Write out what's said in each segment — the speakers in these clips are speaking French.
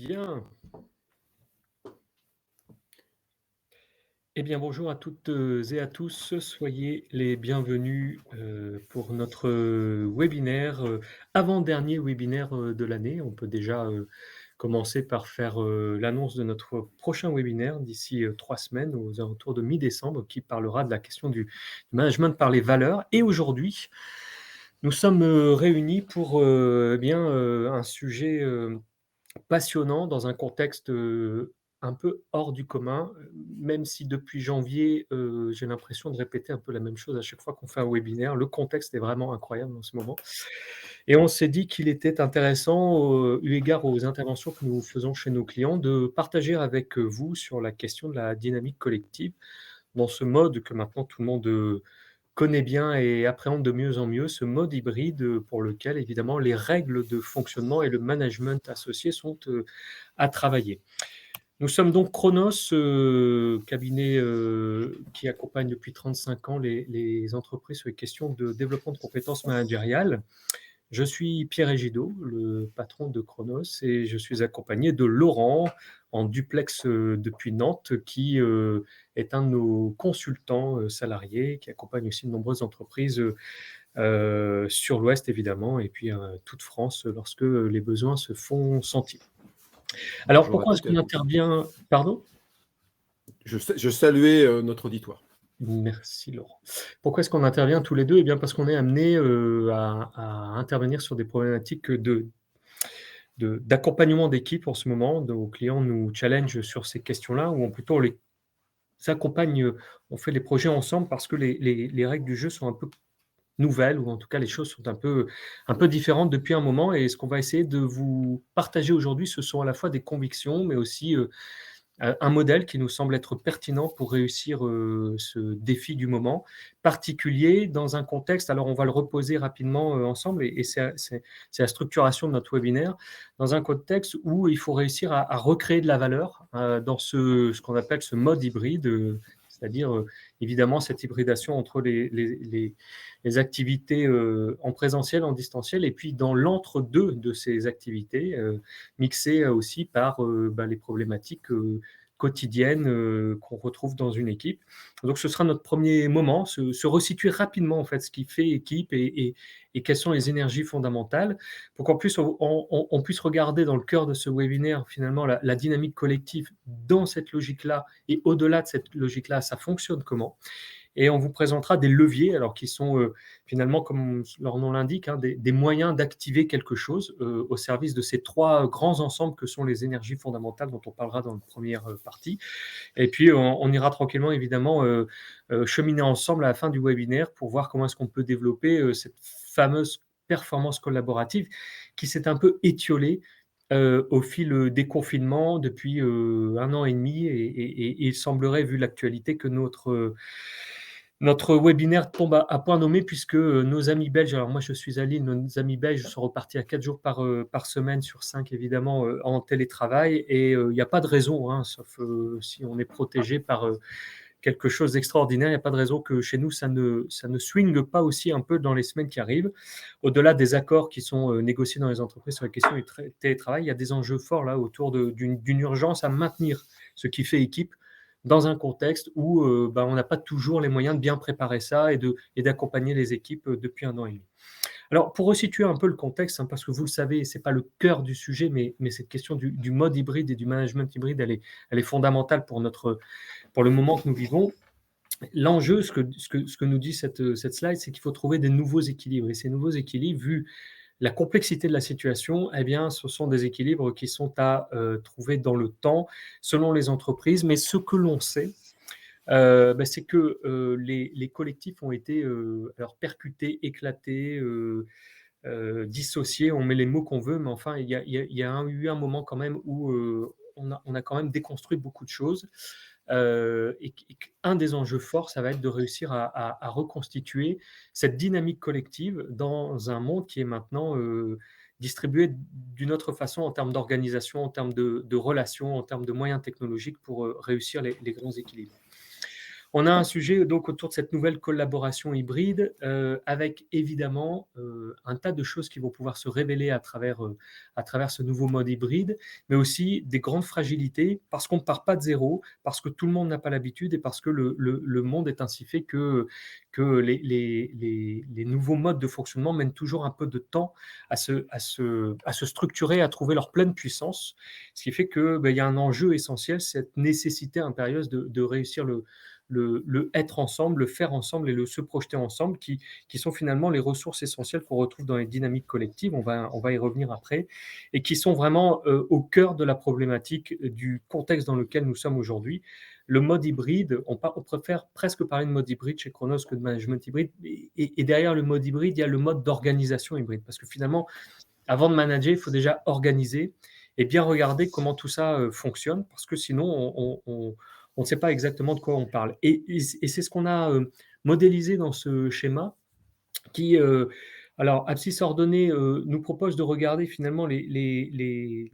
Bien. Eh bien, bonjour à toutes et à tous. Soyez les bienvenus pour notre webinaire, avant-dernier webinaire de l'année. On peut déjà commencer par faire l'annonce de notre prochain webinaire d'ici 3 semaines, aux alentours de mi-décembre, qui parlera de la question du management par les valeurs. Et aujourd'hui, nous sommes réunis pour un sujet passionnant dans un contexte, un peu hors du commun, même si depuis janvier, j'ai l'impression de répéter un peu la même chose à chaque fois qu'on fait un webinaire. Le contexte est vraiment incroyable en ce moment et on s'est dit qu'il était intéressant, eu égard aux interventions que nous faisons chez nos clients, de partager avec, vous sur la question de la dynamique collective dans ce mode que maintenant tout le monde, connaît bien et appréhende de mieux en mieux, ce mode hybride, pour lequel évidemment les règles de fonctionnement et le management associé sont, à travailler. Nous sommes donc Chronos, cabinet, qui accompagne depuis 35 ans les entreprises sur les questions de développement de compétences managériales. Je suis Pierre Egido, le patron de Chronos et je suis accompagné de Laurent en duplex, depuis Nantes qui, est un de nos consultants, salariés qui accompagne aussi de nombreuses entreprises, sur l'Ouest évidemment et puis, toute France, lorsque, les besoins se font sentir. Alors Bonjour à pourquoi est-ce toutes et à qu'on tous. intervient pardon? Je saluais notre auditoire. Merci Laurent. Pourquoi est-ce qu'on intervient tous les 2? Eh bien parce qu'on est amenés, à intervenir sur des problématiques, d'accompagnement d'équipe en ce moment. Nos clients nous challengent sur ces questions-là ou plutôt on les accompagne, on fait les projets ensemble parce que les règles du jeu sont un peu nouvelles ou en tout cas les choses sont un peu différentes depuis un moment et ce qu'on va essayer de vous partager aujourd'hui, ce sont à la fois des convictions mais aussi, un modèle qui nous semble être pertinent pour réussir, ce défi du moment particulier dans un contexte alors on va le reposer rapidement, ensemble et c'est la structuration de notre webinaire, dans un contexte où il faut réussir à recréer de la valeur, dans ce qu'on appelle ce mode hybride, c'est-à-dire, évidemment cette hybridation entre les activités, en présentiel, en distanciel et puis dans l'entre-deux de ces activités, mixées aussi par, les problématiques, quotidiennes, qu'on retrouve dans une équipe. Donc ce sera notre premier moment, se resituer rapidement en fait ce qui fait équipe et quelles sont les énergies fondamentales pour qu'en plus on puisse regarder dans le cœur de ce webinaire finalement la dynamique collective dans cette logique-là et au-delà de cette logique-là, ça fonctionne comment? Et on vous présentera des leviers, alors qui sont finalement, comme leur nom l'indique, hein, des moyens d'activer quelque chose au service de ces trois grands ensembles que sont les énergies fondamentales dont on parlera dans la première partie. Et puis on ira tranquillement évidemment cheminer ensemble à la fin du webinaire pour voir comment est-ce qu'on peut développer cette fameuse performance collaborative qui s'est un peu étiolée au fil des confinements depuis 1 an et demi et il semblerait, vu l'actualité, que notre webinaire tombe à point nommé puisque, nos amis belges alors moi je suis à Lille, nos amis belges sont repartis à 4 jours par semaine sur 5 évidemment, en télétravail et il y a pas de raison, hein, sauf, si on est protégé par, quelque chose d'extraordinaire, il y a pas de raison que chez nous ça ne swingue pas aussi un peu dans les semaines qui arrivent. Au-delà des accords qui sont, négociés dans les entreprises sur la question du télétravail, il y a des enjeux forts là autour d'une urgence à maintenir ce qui fait équipe dans un contexte où, on n'a pas toujours les moyens de bien préparer ça et d'accompagner les équipes, depuis 1 an et demi. Alors pour resituer un peu le contexte, hein, parce que vous le savez, c'est pas le cœur du sujet, mais cette question du mode hybride et du management hybride, elle est fondamentale pour le moment que nous vivons. L'enjeu, ce que nous dit cette slide, c'est qu'il faut trouver des nouveaux équilibres et ces nouveaux équilibres, vu la complexité de la situation, eh bien, ce sont des équilibres qui sont à, trouver dans le temps, selon les entreprises. Mais ce que l'on sait, c'est que, les collectifs ont été, alors percutés, éclatés, dissociés, on met les mots qu'on veut, mais enfin, il y a eu un moment quand même où, on a quand même déconstruit beaucoup de choses, et qu'un des enjeux forts, ça va être de réussir à reconstituer cette dynamique collective dans un monde qui est maintenant, distribué d'une autre façon en termes d'organisation, en termes de relations, en termes de moyens technologiques pour, réussir les grands équilibres. On a un sujet donc autour de cette nouvelle collaboration hybride, avec évidemment, un tas de choses qui vont pouvoir se révéler à travers ce nouveau mode hybride, mais aussi des grandes fragilités parce qu'on ne part pas de zéro, parce que tout le monde n'a pas l'habitude et parce que le monde est ainsi fait que les nouveaux modes de fonctionnement mènent toujours un peu de temps à se structurer, à trouver leur pleine puissance. Ce qui fait que, il y a un enjeu essentiel, cette nécessité impérieuse de réussir le être ensemble, le faire ensemble et le se projeter ensemble, qui sont finalement les ressources essentielles qu'on retrouve dans les dynamiques collectives, on va y revenir après, et qui sont vraiment au cœur de la problématique du contexte dans lequel nous sommes aujourd'hui. Le mode hybride, on préfère presque parler de mode hybride chez Chronos que de management hybride, et derrière le mode hybride, il y a le mode d'organisation hybride, parce que finalement, avant de manager, il faut déjà organiser et bien regarder comment tout ça fonctionne, parce que sinon, on ne sait pas exactement de quoi on parle. Et c'est ce qu'on a modélisé dans ce schéma qui, alors, Abscisse ordonnée nous propose de regarder finalement les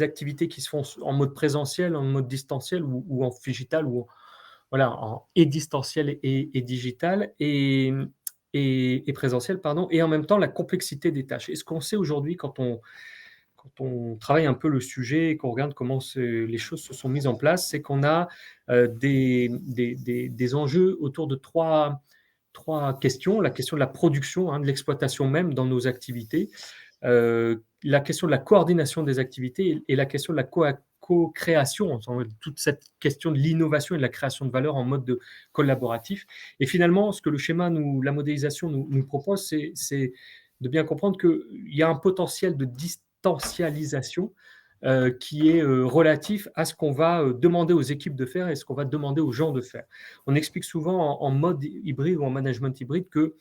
activités qui se font en mode présentiel, en mode distanciel ou en digital, voilà, et distanciel et digital et présentiel, pardon, et en même temps la complexité des tâches. Et ce qu'on sait aujourd'hui quand on travaille un peu le sujet et qu'on regarde comment les choses se sont mises en place, c'est qu'on a des enjeux autour de trois questions. La question de la production, de l'exploitation même dans nos activités, la question de la coordination des activités et la question de la co-création, toute cette question de l'innovation et de la création de valeur en mode collaboratif. Et finalement, ce que le schéma, la modélisation nous propose, c'est de bien comprendre qu'il y a un potentiel de distancialisation qui est relatif à ce qu'on va demander aux équipes de faire et ce qu'on va demander aux gens de faire. On explique souvent en mode hybride ou en management hybride que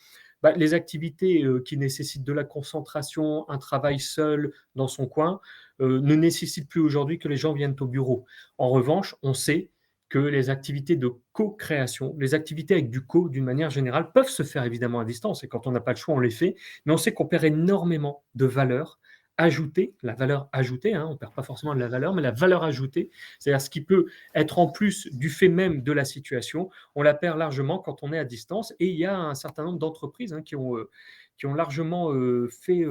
les activités qui nécessitent de la concentration, un travail seul dans son coin, ne nécessitent plus aujourd'hui que les gens viennent au bureau. En revanche, on sait que les activités de co-création, les activités avec du co, d'une manière générale, peuvent se faire évidemment à distance, et quand on n'a pas le choix, on les fait, mais on sait qu'on perd énormément de valeur ajoutée, la valeur ajoutée, on ne perd pas forcément de la valeur, mais la valeur ajoutée, c'est-à-dire ce qui peut être en plus du fait même de la situation, on la perd largement quand on est à distance. Et il y a un certain nombre d'entreprises qui ont largement fait,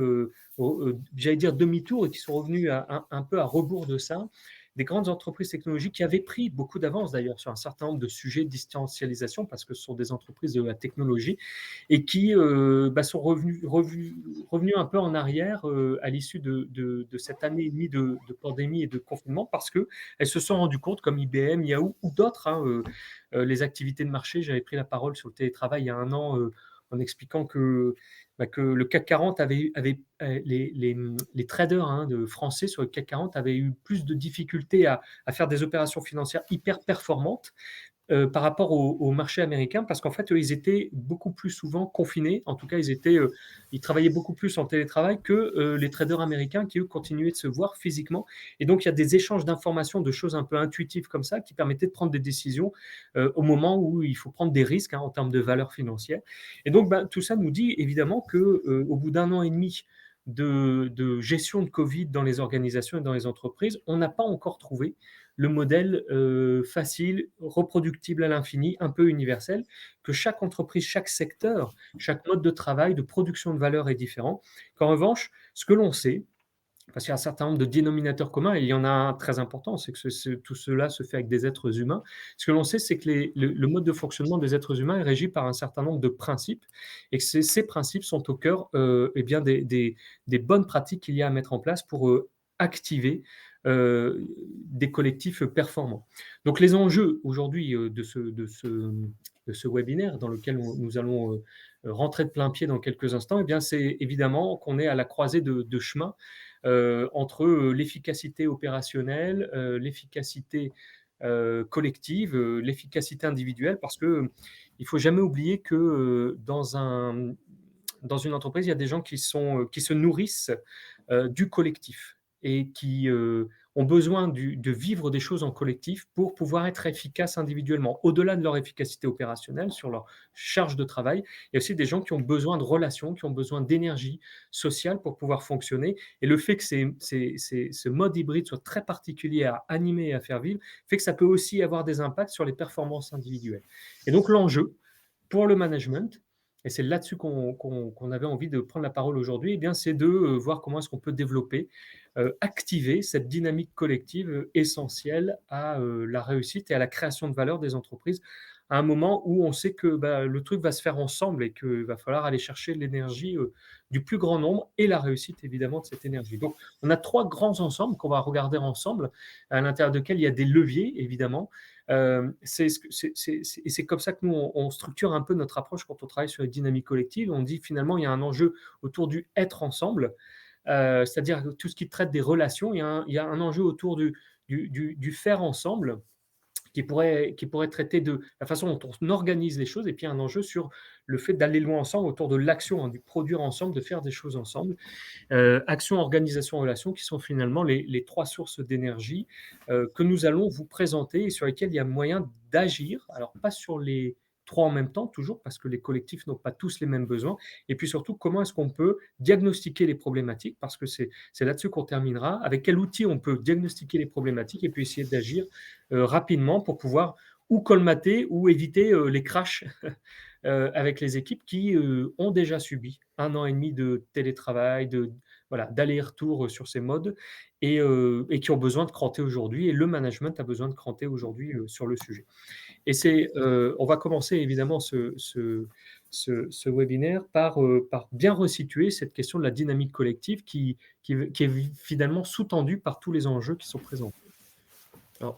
j'allais dire, demi-tour et qui sont revenues un peu à rebours de ça. Des grandes entreprises technologiques qui avaient pris beaucoup d'avance d'ailleurs sur un certain nombre de sujets de distancialisation parce que ce sont des entreprises de la technologie et qui sont revenus un peu en arrière à l'issue de cette année et demie de pandémie et de confinement parce qu'elles se sont rendues compte, comme IBM, Yahoo ou d'autres, les activités de marché. J'avais pris la parole sur le télétravail il y a un an en expliquant que le CAC 40 les traders de français sur le CAC 40 avaient eu plus de difficultés à faire des opérations financières hyper performantes par rapport au marché américain, parce qu'en fait, eux, ils étaient beaucoup plus souvent confinés. En tout cas, ils travaillaient beaucoup plus en télétravail que les traders américains qui, eux, continuaient de se voir physiquement. Et donc, il y a des échanges d'informations, de choses un peu intuitives comme ça, qui permettaient de prendre des décisions au moment où il faut prendre des risques en termes de valeur financière. Et donc, tout ça nous dit évidemment qu'au bout d'un an et demi de gestion de Covid dans les organisations et dans les entreprises, on n'a pas encore trouvé le modèle facile, reproductible à l'infini, un peu universel, que chaque entreprise, chaque secteur, chaque mode de travail, de production de valeur est différent. Qu'en revanche, ce que l'on sait, parce qu'il y a un certain nombre de dénominateurs communs, et il y en a un très important, c'est que tout cela se fait avec des êtres humains. Ce que l'on sait, c'est que le mode de fonctionnement des êtres humains est régi par un certain nombre de principes, et que ces principes sont au cœur des bonnes pratiques qu'il y a à mettre en place pour activer des collectifs performants. Donc les enjeux aujourd'hui de ce webinaire dans lequel nous allons rentrer de plein pied dans quelques instants, c'est évidemment qu'on est à la croisée de chemins entre l'efficacité opérationnelle, l'efficacité collective, l'efficacité individuelle, parce que il ne faut jamais oublier que dans une entreprise, il y a des gens qui se nourrissent du collectif et qui ont besoin de vivre des choses en collectif pour pouvoir être efficaces individuellement. Au-delà de leur efficacité opérationnelle, sur leur charge de travail, il y a aussi des gens qui ont besoin de relations, qui ont besoin d'énergie sociale pour pouvoir fonctionner. Et le fait que ce mode hybride soit très particulier à animer et à faire vivre, fait que ça peut aussi avoir des impacts sur les performances individuelles. Et donc l'enjeu pour le management, et c'est là-dessus qu'on avait envie de prendre la parole aujourd'hui, eh bien, c'est de voir comment est-ce qu'on peut développer, activer cette dynamique collective essentielle à la réussite et à la création de valeur des entreprises, à un moment où on sait que bah, le truc va se faire ensemble et qu'il va falloir aller chercher l'énergie du plus grand nombre et la réussite évidemment de cette énergie. Donc, on a trois grands ensembles qu'on va regarder ensemble, à l'intérieur desquels il y a des leviers évidemment. Et c'est comme ça que nous, on structure un peu notre approche quand on travaille sur les dynamiques collectives. On dit finalement, il y a un enjeu autour du être ensemble, c'est-à-dire tout ce qui traite des relations. Il y a un enjeu autour du faire ensemble qui pourrait traiter de la façon dont on organise les choses, et puis un enjeu sur le fait d'aller loin ensemble autour de l'action, hein, du produire ensemble, de faire des choses ensemble. Action, organisation, relation, qui sont finalement les trois sources d'énergie que nous allons vous présenter et sur lesquelles il y a moyen d'agir. Alors, pas sur les trois en même temps, toujours, parce que les collectifs n'ont pas tous les mêmes besoins. Et puis surtout, comment est-ce qu'on peut diagnostiquer les problématiques, parce que c'est là-dessus qu'on terminera. Avec quel outil on peut diagnostiquer les problématiques et puis essayer d'agir rapidement pour pouvoir ou colmater ou éviter les crashs avec les équipes qui ont déjà subi 1 an et demi de télétravail, voilà, d'aller-retour sur ces modes et qui ont besoin de cranter aujourd'hui. Et le management a besoin de cranter aujourd'hui sur le sujet. Et on va commencer évidemment ce webinaire par bien resituer cette question de la dynamique collective qui est finalement sous-tendue par tous les enjeux qui sont présents. Alors,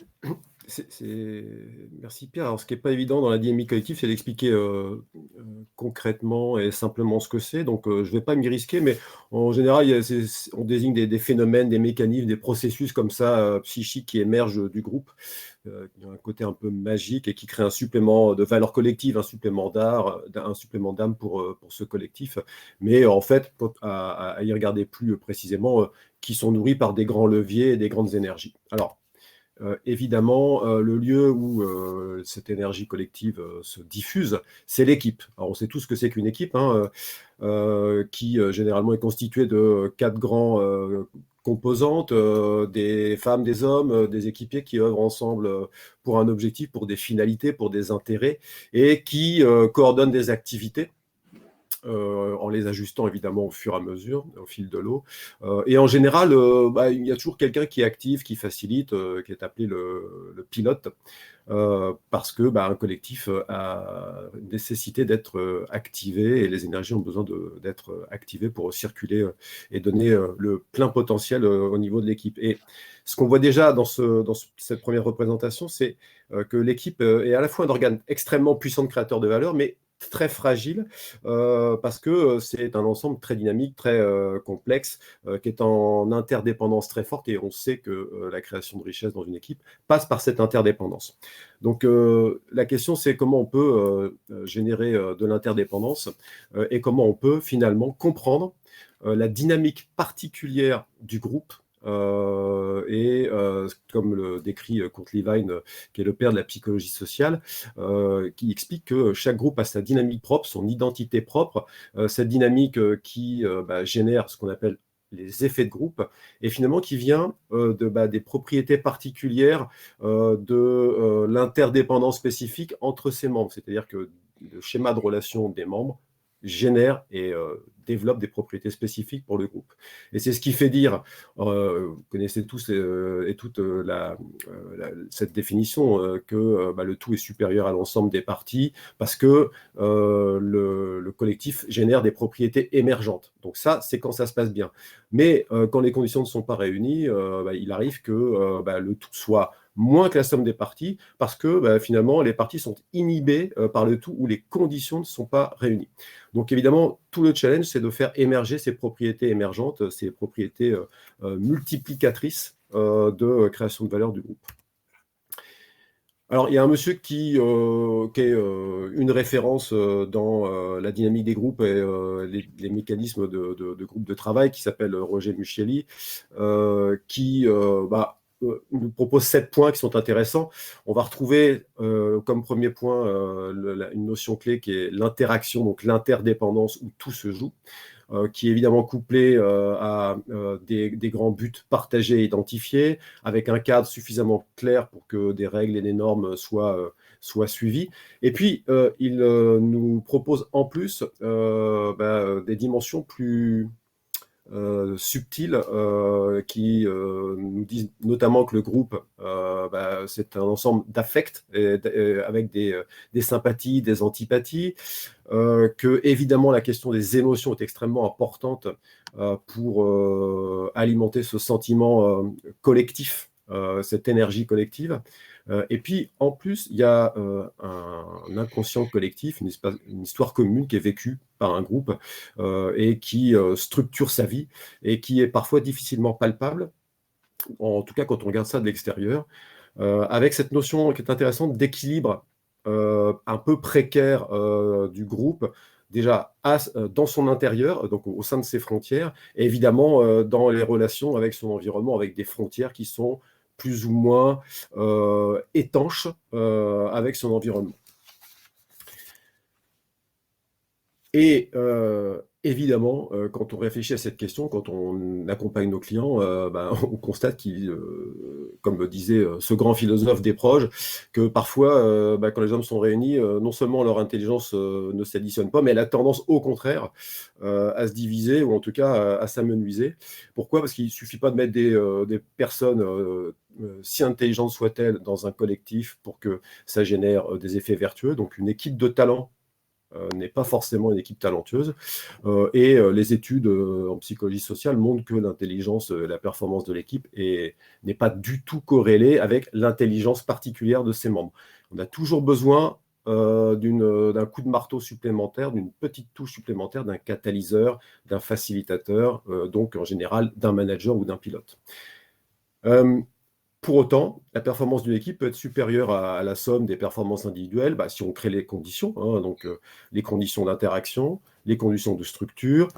merci Pierre. Alors, ce qui n'est pas évident dans la dynamique collective, c'est d'expliquer concrètement et simplement ce que c'est. Donc, je ne vais pas m'y risquer, mais en général, on désigne des phénomènes, des mécanismes, des processus comme ça, psychiques qui émergent du groupe, qui ont un côté un peu magique et qui créent un supplément de valeur collective, un supplément d'âme pour ce collectif. Mais en fait, à y regarder plus précisément, qui sont nourris par des grands leviers et des grandes énergies. Alors, évidemment, le lieu où cette énergie collective se diffuse, c'est l'équipe. Alors, on sait tous ce que c'est qu'une équipe, hein, qui généralement est constituée de 4 grands composantes, des femmes, des hommes, des équipiers qui œuvrent ensemble pour un objectif, pour des finalités, pour des intérêts, et qui coordonnent des activités. En les ajustant évidemment au fur et à mesure, au fil de l'eau. Et en général, il y a toujours quelqu'un qui est actif, qui facilite, qui est appelé le pilote, parce que un collectif a nécessité d'être activé et les énergies ont besoin d'être activées pour circuler et donner le plein potentiel au niveau de l'équipe. Et ce qu'on voit déjà dans cette première représentation, c'est que l'équipe est à la fois un organe extrêmement puissant de créateur de valeur, mais très fragile, parce que c'est un ensemble très dynamique, très complexe, qui est en interdépendance très forte, et on sait que la création de richesse dans une équipe passe par cette interdépendance. Donc la question, c'est comment on peut générer de l'interdépendance et comment on peut finalement comprendre la dynamique particulière du groupe. Comme le décrit Kurt Lewin, qui est le père de la psychologie sociale, qui explique que chaque groupe a sa dynamique propre, son identité propre, cette dynamique qui génère ce qu'on appelle les effets de groupe, et finalement qui vient des propriétés particulières de l'interdépendance spécifique entre ses membres. C'est-à-dire que le schéma de relation des membres génère et développe des propriétés spécifiques pour le groupe. Et c'est ce qui fait dire, vous connaissez tous et toute cette définition, que le tout est supérieur à l'ensemble des parties, parce que le collectif génère des propriétés émergentes. Donc ça, c'est quand ça se passe bien. Mais quand les conditions ne sont pas réunies, il arrive que le tout soit moins que la somme des parties, parce que finalement, les parties sont inhibées par le tout où les conditions ne sont pas réunies. Donc évidemment, tout le challenge, c'est de faire émerger ces propriétés émergentes, ces propriétés multiplicatrices de création de valeur du groupe. Alors, il y a un monsieur qui est une référence dans la dynamique des groupes et les mécanismes de groupe de travail, qui s'appelle Roger Muschieli, qui nous propose 7 points qui sont intéressants. On va retrouver comme premier point une notion clé qui est l'interaction, donc l'interdépendance où tout se joue, qui est évidemment couplée à des grands buts partagés et identifiés, avec un cadre suffisamment clair pour que des règles et des normes soient suivies. Et puis, il nous propose en plus des dimensions plus subtiles qui nous disent notamment que le groupe, c'est un ensemble d'affects avec des sympathies, des antipathies, que évidemment la question des émotions est extrêmement importante pour alimenter ce sentiment collectif, cette énergie collective. Et puis, en plus, il y a un inconscient collectif, une histoire commune qui est vécue par un groupe et qui structure sa vie et qui est parfois difficilement palpable, en tout cas quand on regarde ça de l'extérieur, avec cette notion qui est intéressante d'équilibre un peu précaire du groupe, déjà dans son intérieur, donc au sein de ses frontières, et évidemment dans les relations avec son environnement, avec des frontières qui sont plus ou moins étanches avec son environnement. Et évidemment, quand on réfléchit à cette question, quand on accompagne nos clients, on constate comme le disait ce grand philosophe des proches, que parfois, quand les hommes sont réunis, non seulement leur intelligence ne s'additionne pas, mais elle a tendance au contraire à se diviser, ou en tout cas à s'amenuiser. Pourquoi? Parce qu'il ne suffit pas de mettre des personnes, si intelligentes soient-elles, dans un collectif pour que ça génère des effets vertueux. Donc une équipe de talent n'est pas forcément une équipe talentueuse. Et les études en psychologie sociale montrent que l'intelligence, la performance de l'équipe n'est pas du tout corrélée avec l'intelligence particulière de ses membres. On a toujours besoin d'un coup de marteau supplémentaire, d'une petite touche supplémentaire, d'un catalyseur, d'un facilitateur, donc en général d'un manager ou d'un pilote. Pour autant, la performance d'une équipe peut être supérieure à la somme des performances individuelles si on crée les conditions, donc les conditions d'interaction, les conditions de structure.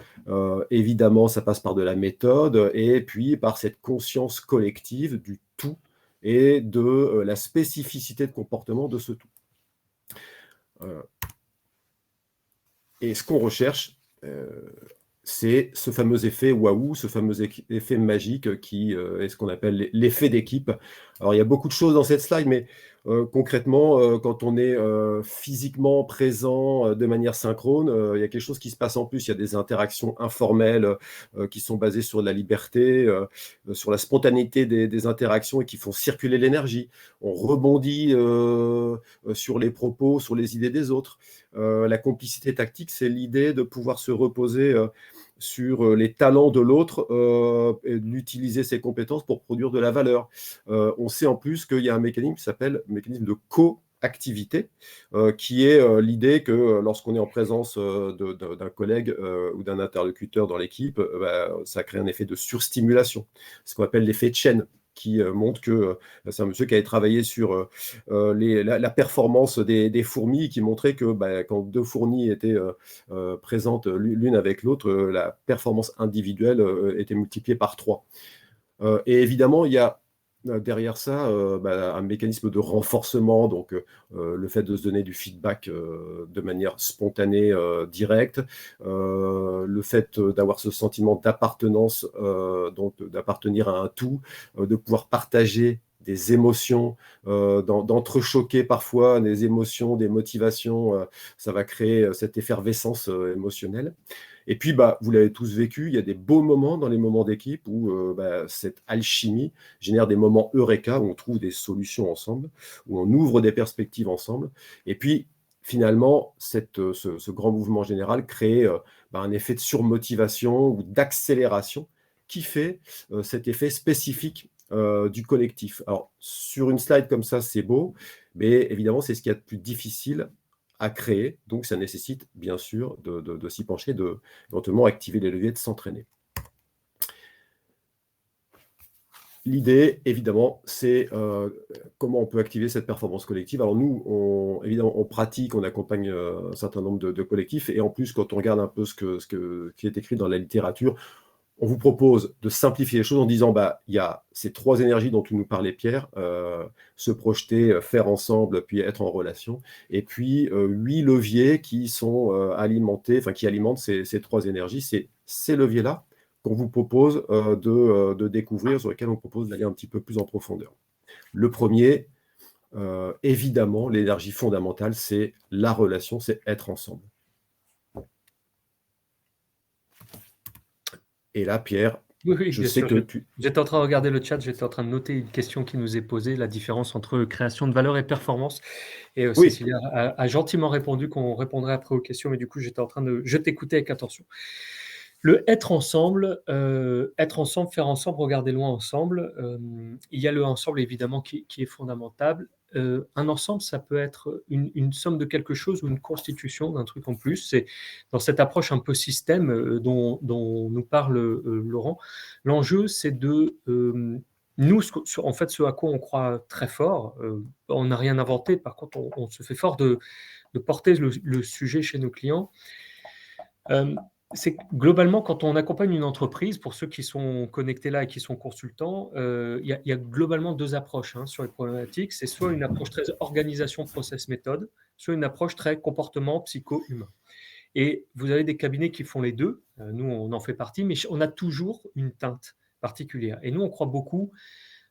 Évidemment, ça passe par de la méthode et puis par cette conscience collective du tout et de la spécificité de comportement de ce tout. Et ce qu'on recherche, c'est ce fameux effet waouh, ce fameux effet magique qui est ce qu'on appelle l'effet d'équipe. Alors, il y a beaucoup de choses dans cette slide, mais concrètement, quand on est physiquement présent de manière synchrone, il y a quelque chose qui se passe en plus. Il y a des interactions informelles qui sont basées sur la liberté, sur la spontanéité des interactions et qui font circuler l'énergie. On rebondit sur les propos, sur les idées des autres. La complicité tactique, c'est l'idée de pouvoir se reposer sur les talents de l'autre et d'utiliser ses compétences pour produire de la valeur. On sait en plus qu'il y a un mécanisme qui s'appelle le mécanisme de co-activité, qui est l'idée que lorsqu'on est en présence d'un collègue ou d'un interlocuteur dans l'équipe, ça crée un effet de surstimulation, ce qu'on appelle l'effet de chaîne, qui montre que c'est un monsieur qui avait travaillé sur la performance des fourmis, qui montrait que quand 2 fourmis étaient présentes l'une avec l'autre, la performance individuelle était multipliée par 3. Et évidemment, il y a derrière ça un mécanisme de renforcement, donc le fait de se donner du feedback de manière spontanée, directe, le fait d'avoir ce sentiment d'appartenance, donc d'appartenir à un tout, de pouvoir partager des émotions, d'entrechoquer parfois des émotions, des motivations, ça va créer cette effervescence émotionnelle. Et puis, vous l'avez tous vécu, il y a des beaux moments dans les moments d'équipe où cette alchimie génère des moments eureka, où on trouve des solutions ensemble, où on ouvre des perspectives ensemble. Et puis, finalement, ce grand mouvement général crée un effet de surmotivation ou d'accélération qui fait cet effet spécifique du collectif. Alors, sur une slide comme ça, c'est beau, mais évidemment, c'est ce qu'il y a de plus difficile à créer, donc ça nécessite bien sûr de s'y pencher, d'éventuellement activer les leviers, de s'entraîner. L'idée, évidemment, c'est comment on peut activer cette performance collective. Alors nous, évidemment, on pratique, on accompagne un certain nombre de collectifs, et en plus, quand on regarde un peu ce qui est écrit dans la littérature, on vous propose de simplifier les choses en disant, il y a ces 3 énergies dont tu nous parlais, Pierre, se projeter, faire ensemble, puis être en relation, et puis 8 leviers qui sont qui alimentent ces 3 énergies. C'est ces leviers-là qu'on vous propose de découvrir, sur lesquels on propose d'aller un petit peu plus en profondeur. Le premier, évidemment, l'énergie fondamentale, c'est la relation, c'est être ensemble. Et là, Pierre, Oui, je bien sais sûr. que tu... J'étais en train de regarder le chat, j'étais en train de noter une question qui nous est posée, la différence entre création de valeur et performance. Et Oui, Cécilia a gentiment répondu qu'on répondrait après aux questions, mais du coup, j'étais en train de... Je t'écoutais avec attention. Le être ensemble, faire ensemble, regarder loin ensemble. Il y a le ensemble, évidemment, qui est fondamental. Un ensemble, ça peut être une somme de quelque chose ou une constitution d'un truc en plus. C'est dans cette approche un peu système dont nous parle Laurent. L'enjeu, c'est de nous, en fait, ce à quoi on croit très fort. On n'a rien inventé. Par contre, on se fait fort de porter le sujet chez nos clients. C'est que globalement, quand on accompagne une entreprise, pour ceux qui sont connectés là et qui sont consultants, il y a globalement 2 approches sur les problématiques. C'est soit une approche très organisation, process, méthode, soit une approche très comportement, psycho-humain. Et vous avez des cabinets qui font les 2. Nous, on en fait partie, mais on a toujours une teinte particulière. Et nous, on croit beaucoup,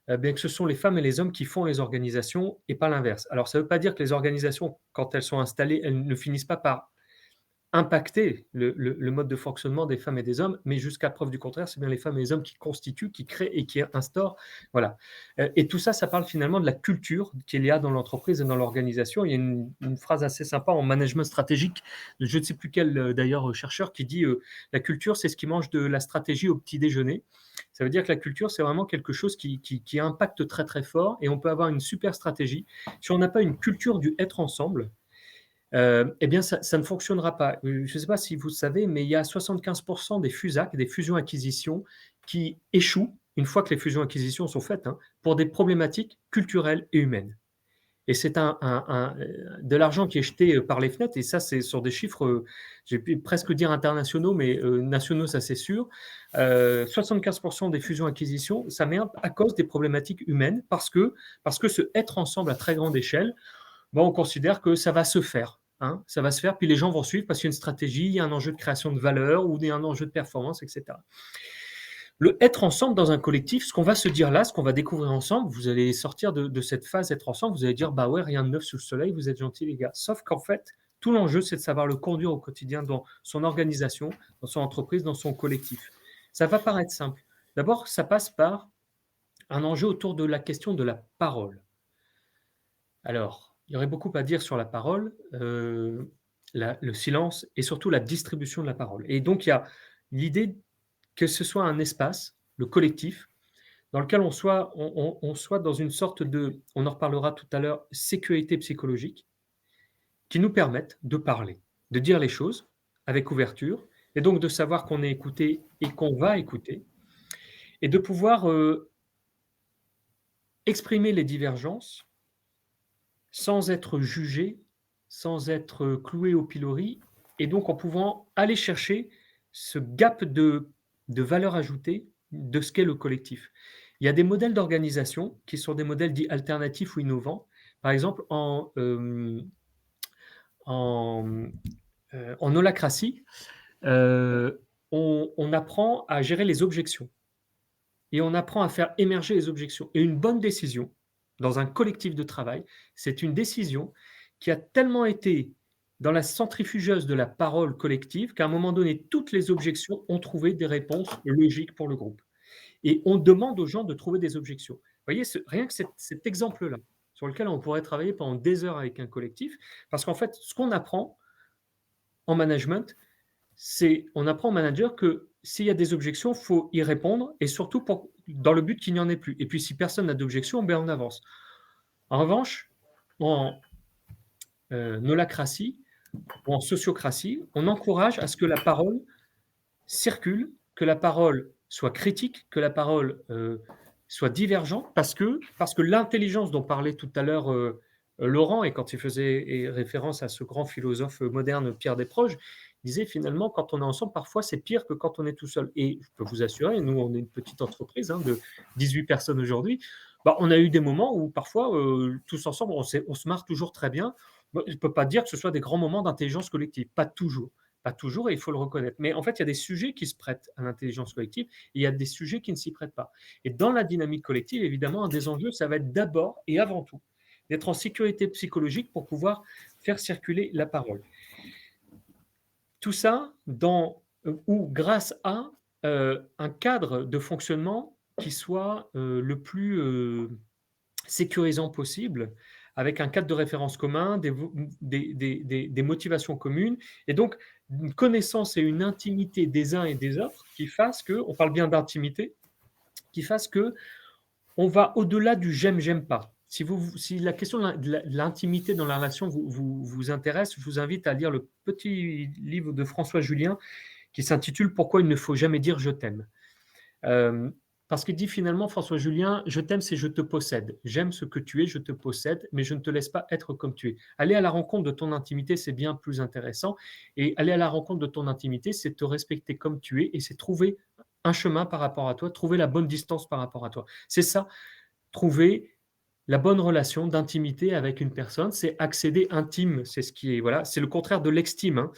bien que ce sont les femmes et les hommes qui font les organisations et pas l'inverse. Alors, ça ne veut pas dire que les organisations, quand elles sont installées, elles ne finissent pas par impacter le mode de fonctionnement des femmes et des hommes, mais jusqu'à preuve du contraire, c'est bien les femmes et les hommes qui constituent, qui créent et qui instaurent. Voilà. Et tout ça, ça parle finalement de la culture qu'il y a dans l'entreprise et dans l'organisation. Il y a une phrase assez sympa en management stratégique, de je ne sais plus quel d'ailleurs chercheur, qui dit la culture, c'est ce qui mange de la stratégie au petit déjeuner. Ça veut dire que la culture, c'est vraiment quelque chose qui impacte très très fort, et on peut avoir une super stratégie. Si on n'a pas une culture du être ensemble, eh bien, ça ne fonctionnera pas. Je ne sais pas si vous savez, mais il y a 75% des FUSAC, des fusions-acquisitions, qui échouent une fois que les fusions-acquisitions sont faites, pour des problématiques culturelles et humaines. Et c'est de l'argent qui est jeté par les fenêtres, et ça, c'est sur des chiffres, j'ai pu presque dire internationaux, mais nationaux, ça c'est sûr. 75% des fusions-acquisitions, ça vient à cause des problématiques humaines, parce que ce être ensemble à très grande échelle, on considère que ça va se faire. Ça va se faire, puis les gens vont suivre parce qu'il y a une stratégie, il y a un enjeu de création de valeur ou il y a un enjeu de performance, etc. Le être ensemble dans un collectif, ce qu'on va se dire là, ce qu'on va découvrir ensemble, vous allez sortir de cette phase être ensemble, vous allez dire, bah ouais, rien de neuf sous le soleil, vous êtes gentils les gars. Sauf qu'en fait, tout l'enjeu, c'est de savoir le conduire au quotidien dans son organisation, dans son entreprise, dans son collectif. Ça va paraître simple. D'abord, ça passe par un enjeu autour de la question de la parole. Alors, il y aurait beaucoup à dire sur la parole, le silence et surtout la distribution de la parole. Et donc, il y a l'idée que ce soit un espace, le collectif, dans lequel on soit dans une sorte de, on en reparlera tout à l'heure, sécurité psychologique, qui nous permette de parler, de dire les choses avec ouverture, et donc de savoir qu'on est écouté et qu'on va écouter, et de pouvoir exprimer les divergences sans être jugé, sans être cloué au pilori, et donc en pouvant aller chercher ce gap de valeur ajoutée de ce qu'est le collectif. Il y a des modèles d'organisation qui sont des modèles dits alternatifs ou innovants. Par exemple, en holacratie, on apprend à gérer les objections et on apprend à faire émerger les objections. Et une bonne décision dans un collectif de travail, c'est une décision qui a tellement été dans la centrifugeuse de la parole collective qu'à un moment donné, toutes les objections ont trouvé des réponses logiques pour le groupe. Et on demande aux gens de trouver des objections. Vous voyez, rien que cet exemple-là, sur lequel on pourrait travailler pendant des heures avec un collectif, parce qu'en fait, ce qu'on apprend en management, c'est on apprend au manager que s'il y a des objections, il faut y répondre, et surtout dans le but qu'il n'y en ait plus. Et puis si personne n'a d'objection, ben on avance. En revanche, en holacratie ou en sociocratie, on encourage à ce que la parole circule, que la parole soit critique, que la parole soit divergente, parce que l'intelligence dont parlait tout à l'heure Laurent, et quand il faisait référence à ce grand philosophe moderne Pierre Desproges, Il disait finalement, quand on est ensemble, parfois c'est pire que quand on est tout seul. Et je peux vous assurer, nous, on est une petite entreprise de 18 personnes aujourd'hui. Bah, on a eu des moments où parfois, tous ensemble, on se marre toujours très bien. Moi, je ne peux pas dire que ce soit des grands moments d'intelligence collective, pas toujours. Pas toujours, et il faut le reconnaître. Mais en fait, il y a des sujets qui se prêtent à l'intelligence collective et il y a des sujets qui ne s'y prêtent pas. Et dans la dynamique collective, évidemment, un des enjeux, ça va être d'abord et avant tout d'être en sécurité psychologique pour pouvoir faire circuler la parole. Tout ça ou grâce à un cadre de fonctionnement qui soit le plus sécurisant possible, avec un cadre de référence commun, des motivations communes, et donc une connaissance et une intimité des uns et des autres qui fassent que, on parle bien d'intimité, qui fasse que on va au-delà du j'aime pas. Si la question de l'intimité dans la relation vous intéresse, je vous invite à lire le petit livre de François Julien qui s'intitule Pourquoi il ne faut jamais dire je t'aime. Parce qu'il dit finalement, François Julien, je t'aime, c'est je te possède. J'aime ce que tu es, je te possède, mais je ne te laisse pas être comme tu es. Aller à la rencontre de ton intimité, c'est bien plus intéressant. Et aller à la rencontre de ton intimité, c'est te respecter comme tu es et c'est trouver un chemin par rapport à toi, trouver la bonne distance par rapport à toi. C'est ça, trouver la bonne relation d'intimité avec une personne, c'est accéder intime. C'est ce qui est, voilà, c'est le contraire de l'extime.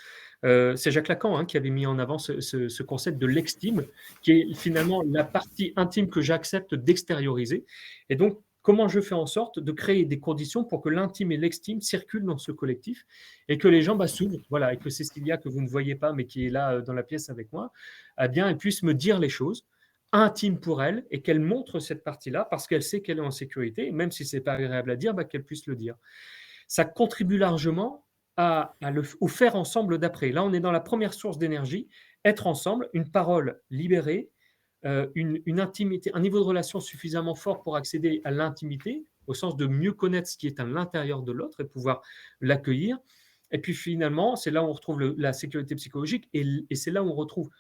C'est Jacques Lacan qui avait mis en avant ce concept de l'extime, qui est finalement la partie intime que j'accepte d'extérioriser. Et donc, comment je fais en sorte de créer des conditions pour que l'intime et l'extime circulent dans ce collectif et que les gens s'ouvrent, voilà, et que Cécilia, que vous ne voyez pas, mais qui est là dans la pièce avec moi, eh bien, elle puisse me dire les choses intime pour elle et qu'elle montre cette partie-là parce qu'elle sait qu'elle est en sécurité, et même si ce n'est pas agréable à dire, qu'elle puisse le dire. Ça contribue largement au faire ensemble d'après. Là, on est dans la première source d'énergie, être ensemble, une parole libérée, une intimité, un niveau de relation suffisamment fort pour accéder à l'intimité, au sens de mieux connaître ce qui est à l'intérieur de l'autre et pouvoir l'accueillir. Et puis finalement, c'est là où on retrouve la sécurité psychologique et c'est là où on retrouve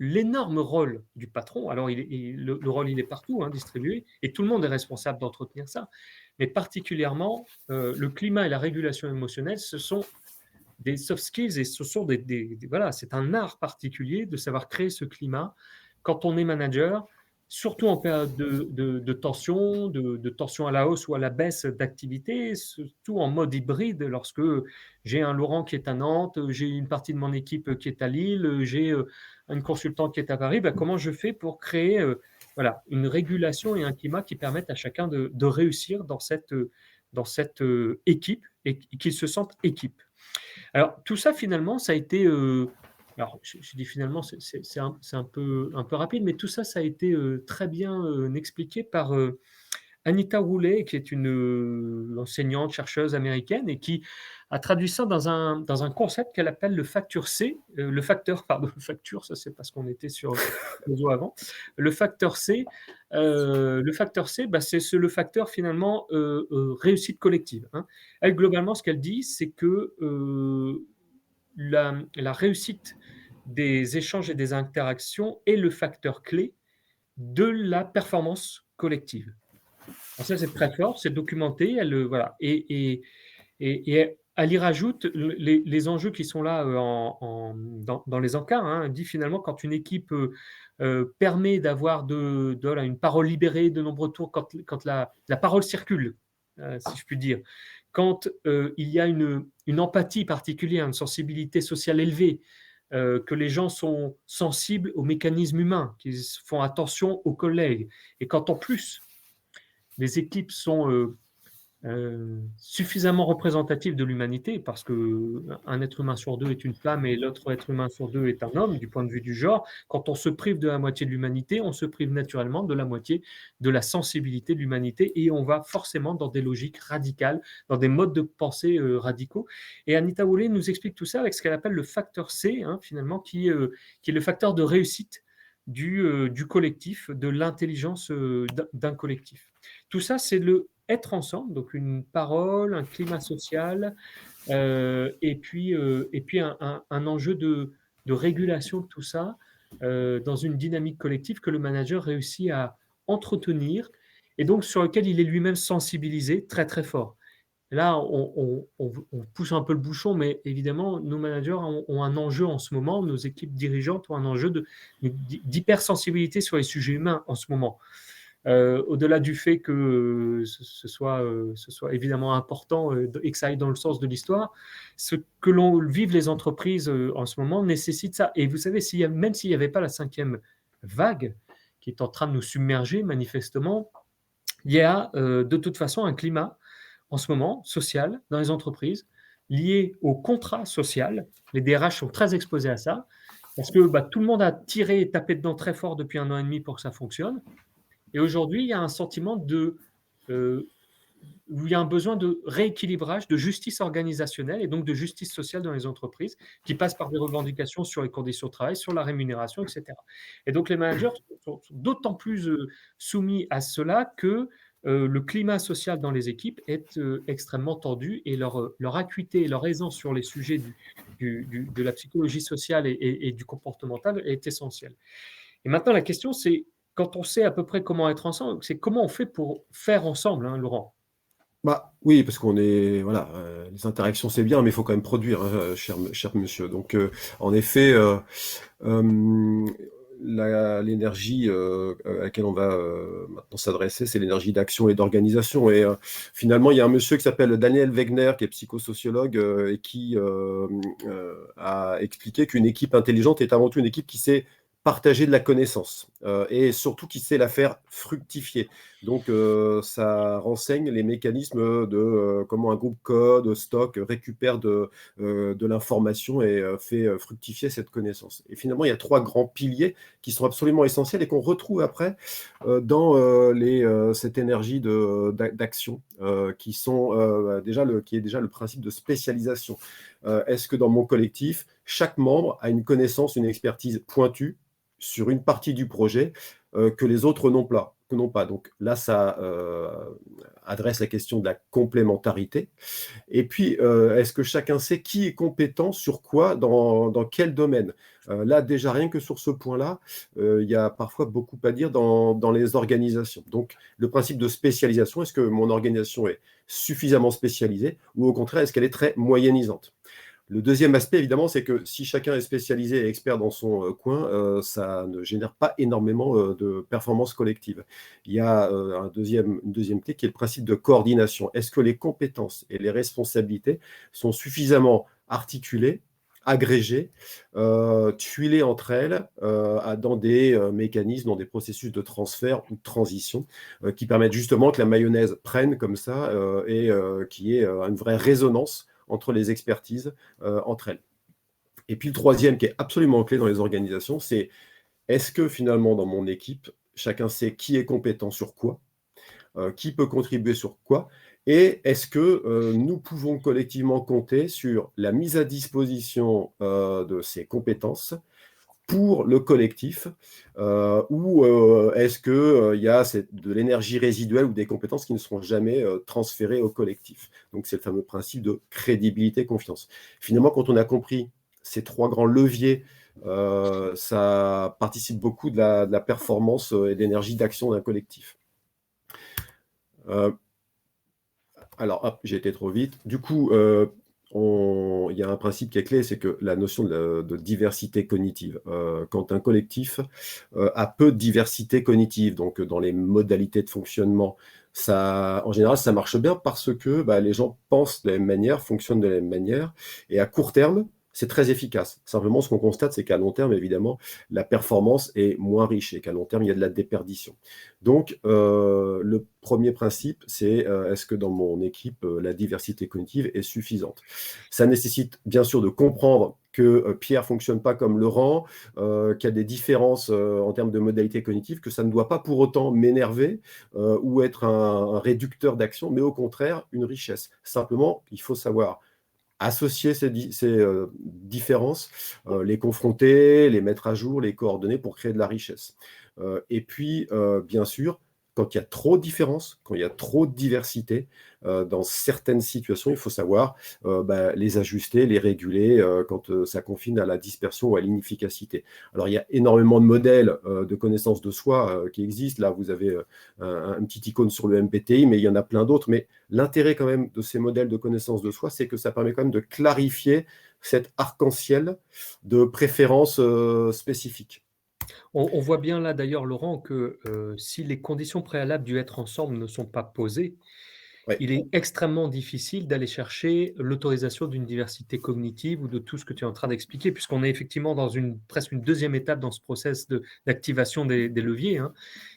l'énorme rôle du patron. Alors, le rôle, il est partout, distribué, et tout le monde est responsable d'entretenir ça. Mais particulièrement, le climat et la régulation émotionnelle, ce sont des soft skills et ce sont voilà, c'est un art particulier de savoir créer ce climat quand on est manager, surtout en période de tension, de tension à la hausse ou à la baisse d'activité, surtout en mode hybride, lorsque j'ai un Laurent qui est à Nantes, j'ai une partie de mon équipe qui est à Lille, j'ai une consultante qui est à Paris, comment je fais pour créer voilà, une régulation et un climat qui permettent à chacun de réussir dans cette équipe et qu'ils se sentent équipe. Alors, tout ça, finalement, ça a été. Alors, je dis finalement, c'est un peu rapide, mais tout ça, ça a été très bien expliqué par Anita Roulet, qui est une enseignante, chercheuse américaine, et qui a traduit ça dans un concept qu'elle appelle le facteur C. Le facteur, pardon, le facture, ça c'est parce qu'on était sur le réseau avant. Le facteur C, c'est le facteur finalement réussite collective. Elle, globalement, ce qu'elle dit, c'est que la réussite des échanges et des interactions est le facteur clé de la performance collective. Alors ça, c'est très fort, c'est documenté. Voilà. Et elle y rajoute les enjeux qui sont là dans les encarts. Elle dit finalement, quand une équipe permet d'avoir une parole libérée de nombreux tours, quand la parole circule, si je puis dire, quand il y a une empathie particulière, une sensibilité sociale élevée, que les gens sont sensibles aux mécanismes humains, qu'ils font attention aux collègues, et quand en plus les équipes sont suffisamment représentatives de l'humanité, parce qu'un être humain sur deux est une femme et l'autre être humain sur deux est un homme, du point de vue du genre. Quand on se prive de la moitié de l'humanité, on se prive naturellement de la moitié de la sensibilité de l'humanité, et on va forcément dans des logiques radicales, dans des modes de pensée radicaux. Et Anita Woolley nous explique tout ça avec ce qu'elle appelle le facteur C, finalement, qui est le facteur de réussite du collectif, de l'intelligence d'un collectif. Tout ça, c'est le être ensemble, donc une parole, un climat social, et puis un enjeu de régulation de tout ça dans une dynamique collective que le manager réussit à entretenir et donc sur lequel il est lui-même sensibilisé très très fort. Là, on pousse un peu le bouchon, mais évidemment, nos managers ont un enjeu en ce moment, nos équipes dirigeantes ont un enjeu d'hypersensibilité sur les sujets humains en ce moment. Au-delà du fait que ce soit évidemment important et que ça aille dans le sens de l'histoire, ce que l'on vivent les entreprises en ce moment nécessite ça. Et vous savez, même s'il n'y avait pas la 5e vague qui est en train de nous submerger manifestement, il y a de toute façon un climat en ce moment social dans les entreprises lié au contrat social. Les DRH sont très exposés à ça parce que tout le monde a tiré et tapé dedans très fort depuis 1 an et demi pour que ça fonctionne. Et aujourd'hui, il y a un sentiment où il y a un besoin de rééquilibrage, de justice organisationnelle et donc de justice sociale dans les entreprises qui passe par des revendications sur les conditions de travail, sur la rémunération, etc. Et donc les managers sont d'autant plus soumis à cela que le climat social dans les équipes est extrêmement tendu et leur acuité et leur aisance sur les sujets de la psychologie sociale et du comportemental est essentielle. Et maintenant, la question, c'est quand on sait à peu près comment être ensemble, c'est comment on fait pour faire ensemble, hein, Laurent. Bah, oui, parce qu'on est, voilà, les interactions c'est bien, mais il faut quand même produire, hein, cher monsieur. Donc, en effet, l'énergie à laquelle on va maintenant s'adresser, c'est l'énergie d'action et d'organisation. Et finalement, il y a un monsieur qui s'appelle Daniel Wegner, qui est psychosociologue, et qui a expliqué qu'une équipe intelligente est avant tout une équipe qui sait partager de la connaissance et surtout qui sait la faire fructifier. Donc, ça renseigne les mécanismes de comment un groupe code, stocke, récupère de l'information et fait fructifier cette connaissance. Et finalement, il y a 3 grands piliers qui sont absolument essentiels et qu'on retrouve après dans cette énergie d'action qui est déjà le principe de spécialisation. Est-ce que dans mon collectif, chaque membre a une connaissance, une expertise pointue sur une partie du projet que les autres n'ont pas. Donc là, ça adresse la question de la complémentarité. Et puis, est-ce que chacun sait qui est compétent sur quoi, dans quel domaine? Là, déjà, rien que sur ce point-là, il y a parfois beaucoup à dire dans les organisations. Donc, le principe de spécialisation, est-ce que mon organisation est suffisamment spécialisée ou au contraire, est-ce qu'elle est très moyennisante? Le deuxième aspect, évidemment, c'est que si chacun est spécialisé et expert dans son coin, ça ne génère pas énormément de performance collective. Il y a une deuxième clé qui est le principe de coordination. Est-ce que les compétences et les responsabilités sont suffisamment articulées, agrégées, tuilées entre elles dans des mécanismes, dans des processus de transfert ou de transition qui permettent justement que la mayonnaise prenne comme ça et qu'il y ait une vraie résonance entre les expertises entre elles. Et puis le troisième qui est absolument clé dans les organisations, c'est est-ce que finalement dans mon équipe, chacun sait qui est compétent sur quoi, qui peut contribuer sur quoi, et est-ce que nous pouvons collectivement compter sur la mise à disposition de ces compétences pour le collectif, ou est-ce qu'il y a de l'énergie résiduelle ou des compétences qui ne seront jamais transférées au collectif? Donc, c'est le fameux principe de crédibilité-confiance. Finalement, quand on a compris ces 3 grands leviers, ça participe beaucoup de la performance et de l'énergie d'action d'un collectif. Alors, hop, j'ai été trop vite. Du coup, il y a un principe qui est clé, c'est que la notion de diversité cognitive. Quand un collectif a peu de diversité cognitive, donc dans les modalités de fonctionnement, en général, ça marche bien parce que les gens pensent de la même manière, fonctionnent de la même manière, et à court terme, c'est très efficace. Simplement, ce qu'on constate, c'est qu'à long terme, évidemment, la performance est moins riche et qu'à long terme, il y a de la déperdition. Donc, le premier principe, c'est est-ce que dans mon équipe, la diversité cognitive est suffisante? Ça nécessite bien sûr de comprendre que Pierre ne fonctionne pas comme Laurent, qu'il y a des différences en termes de modalités cognitives, que ça ne doit pas pour autant m'énerver ou être un réducteur d'action, mais au contraire, une richesse. Simplement, il faut savoir associer ces différences, les confronter, les mettre à jour, les coordonner pour créer de la richesse. Et puis, bien sûr, quand il y a trop de différences, quand il y a trop de diversité, dans certaines situations, il faut savoir les ajuster, les réguler quand ça confine à la dispersion ou à l'inefficacité. Alors, il y a énormément de modèles de connaissance de soi qui existent. Là, vous avez un petit icône sur le MBTI, mais il y en a plein d'autres. Mais l'intérêt quand même de ces modèles de connaissance de soi, c'est que ça permet quand même de clarifier cet arc-en-ciel de préférences spécifiques. On voit bien là d'ailleurs, Laurent, que si les conditions préalables du être ensemble ne sont pas posées, Ouais. il est extrêmement difficile d'aller chercher l'autorisation d'une diversité cognitive ou de tout ce que tu es en train d'expliquer, puisqu'on est effectivement dans presque une deuxième étape dans ce process d'activation des leviers, hein,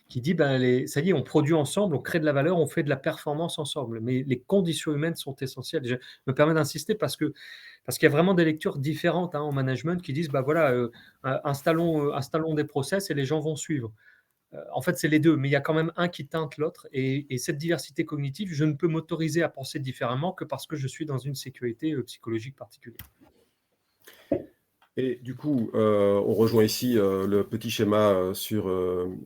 qui dit, ça y est, on produit ensemble, on crée de la valeur, on fait de la performance ensemble. Mais les conditions humaines sont essentielles. Je me permets d'insister parce qu'il y a vraiment des lectures différentes en management qui disent, installons des process et les gens vont suivre. En fait, c'est les deux, mais il y a quand même un qui teinte l'autre. Et cette diversité cognitive, je ne peux m'autoriser à penser différemment que parce que je suis dans une sécurité psychologique particulière. Et du coup, on rejoint ici le petit schéma sur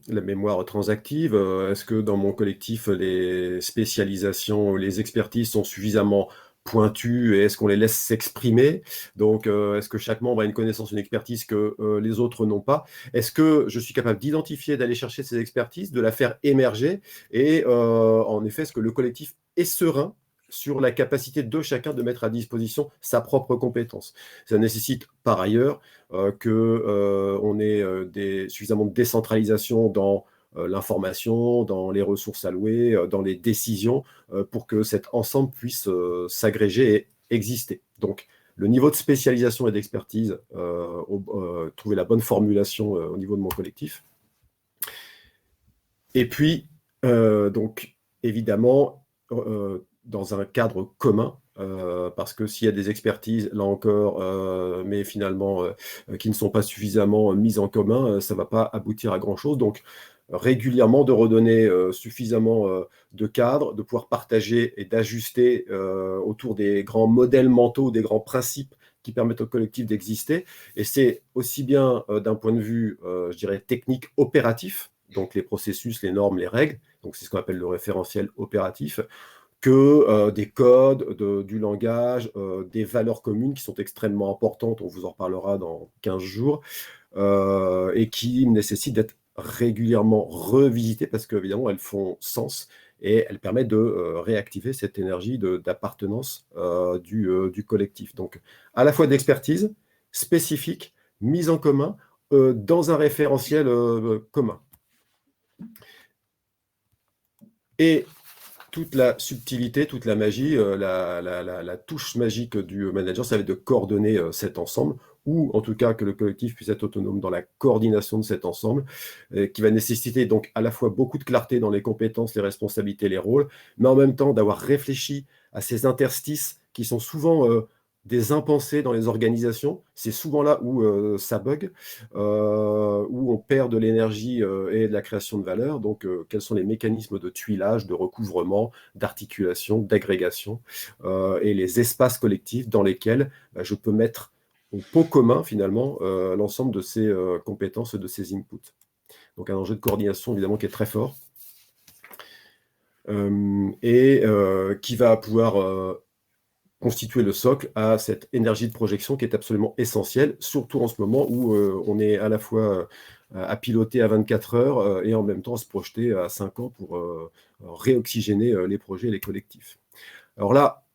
la mémoire transactive. Est-ce que dans mon collectif, les spécialisations, les expertises sont suffisamment pointues et est-ce qu'on les laisse s'exprimer? Donc, est-ce que chaque membre a une connaissance, une expertise que les autres n'ont pas? Est-ce que je suis capable d'identifier, d'aller chercher ces expertises, de la faire émerger? Et en effet, est-ce que le collectif est serein sur la capacité de chacun de mettre à disposition sa propre compétence? Ça nécessite par ailleurs qu'on ait suffisamment de décentralisation dans l'information, dans les ressources allouées, dans les décisions, pour que cet ensemble puisse s'agréger et exister. Donc, le niveau de spécialisation et d'expertise, trouver la bonne formulation au niveau de mon collectif. Et puis, donc, évidemment, dans un cadre commun, parce que s'il y a des expertises, là encore, mais finalement qui ne sont pas suffisamment mises en commun, ça ne va pas aboutir à grand-chose. Donc, régulièrement, de redonner suffisamment de cadres, de pouvoir partager et d'ajuster autour des grands modèles mentaux, des grands principes qui permettent au collectif d'exister. Et c'est aussi bien d'un point de vue, je dirais, technique opératif, donc les processus, les normes, les règles, donc c'est ce qu'on appelle le référentiel opératif, que des codes, du langage, des valeurs communes qui sont extrêmement importantes, on vous en reparlera dans 15 jours, et qui nécessitent d'être régulièrement revisitées parce qu'évidemment, elles font sens et elles permettent de réactiver cette énergie d'appartenance du collectif. Donc, à la fois d'expertise spécifique, mise en commun, dans un référentiel commun. Et toute la subtilité, toute la magie, la touche magique du manager, ça va être de coordonner cet ensemble, ou en tout cas que le collectif puisse être autonome dans la coordination de cet ensemble, qui va nécessiter donc à la fois beaucoup de clarté dans les compétences, les responsabilités, les rôles, mais en même temps d'avoir réfléchi à ces interstices qui sont souvent des impensés dans les organisations. C'est souvent là où ça bug, où on perd de l'énergie et de la création de valeur. Donc, quels sont les mécanismes de tuilage, de recouvrement, d'articulation, d'agrégation, et les espaces collectifs dans lesquels je peux mettre au pot commun, finalement, l'ensemble de ces compétences, de ces inputs. Donc, un enjeu de coordination, évidemment, qui est très fort et qui va pouvoir constituer le socle à cette énergie de projection qui est absolument essentielle, surtout en ce moment où on est à la fois à piloter à 24 heures et en même temps à se projeter à 5 ans pour réoxygéner les projets et les collectifs. Alors là,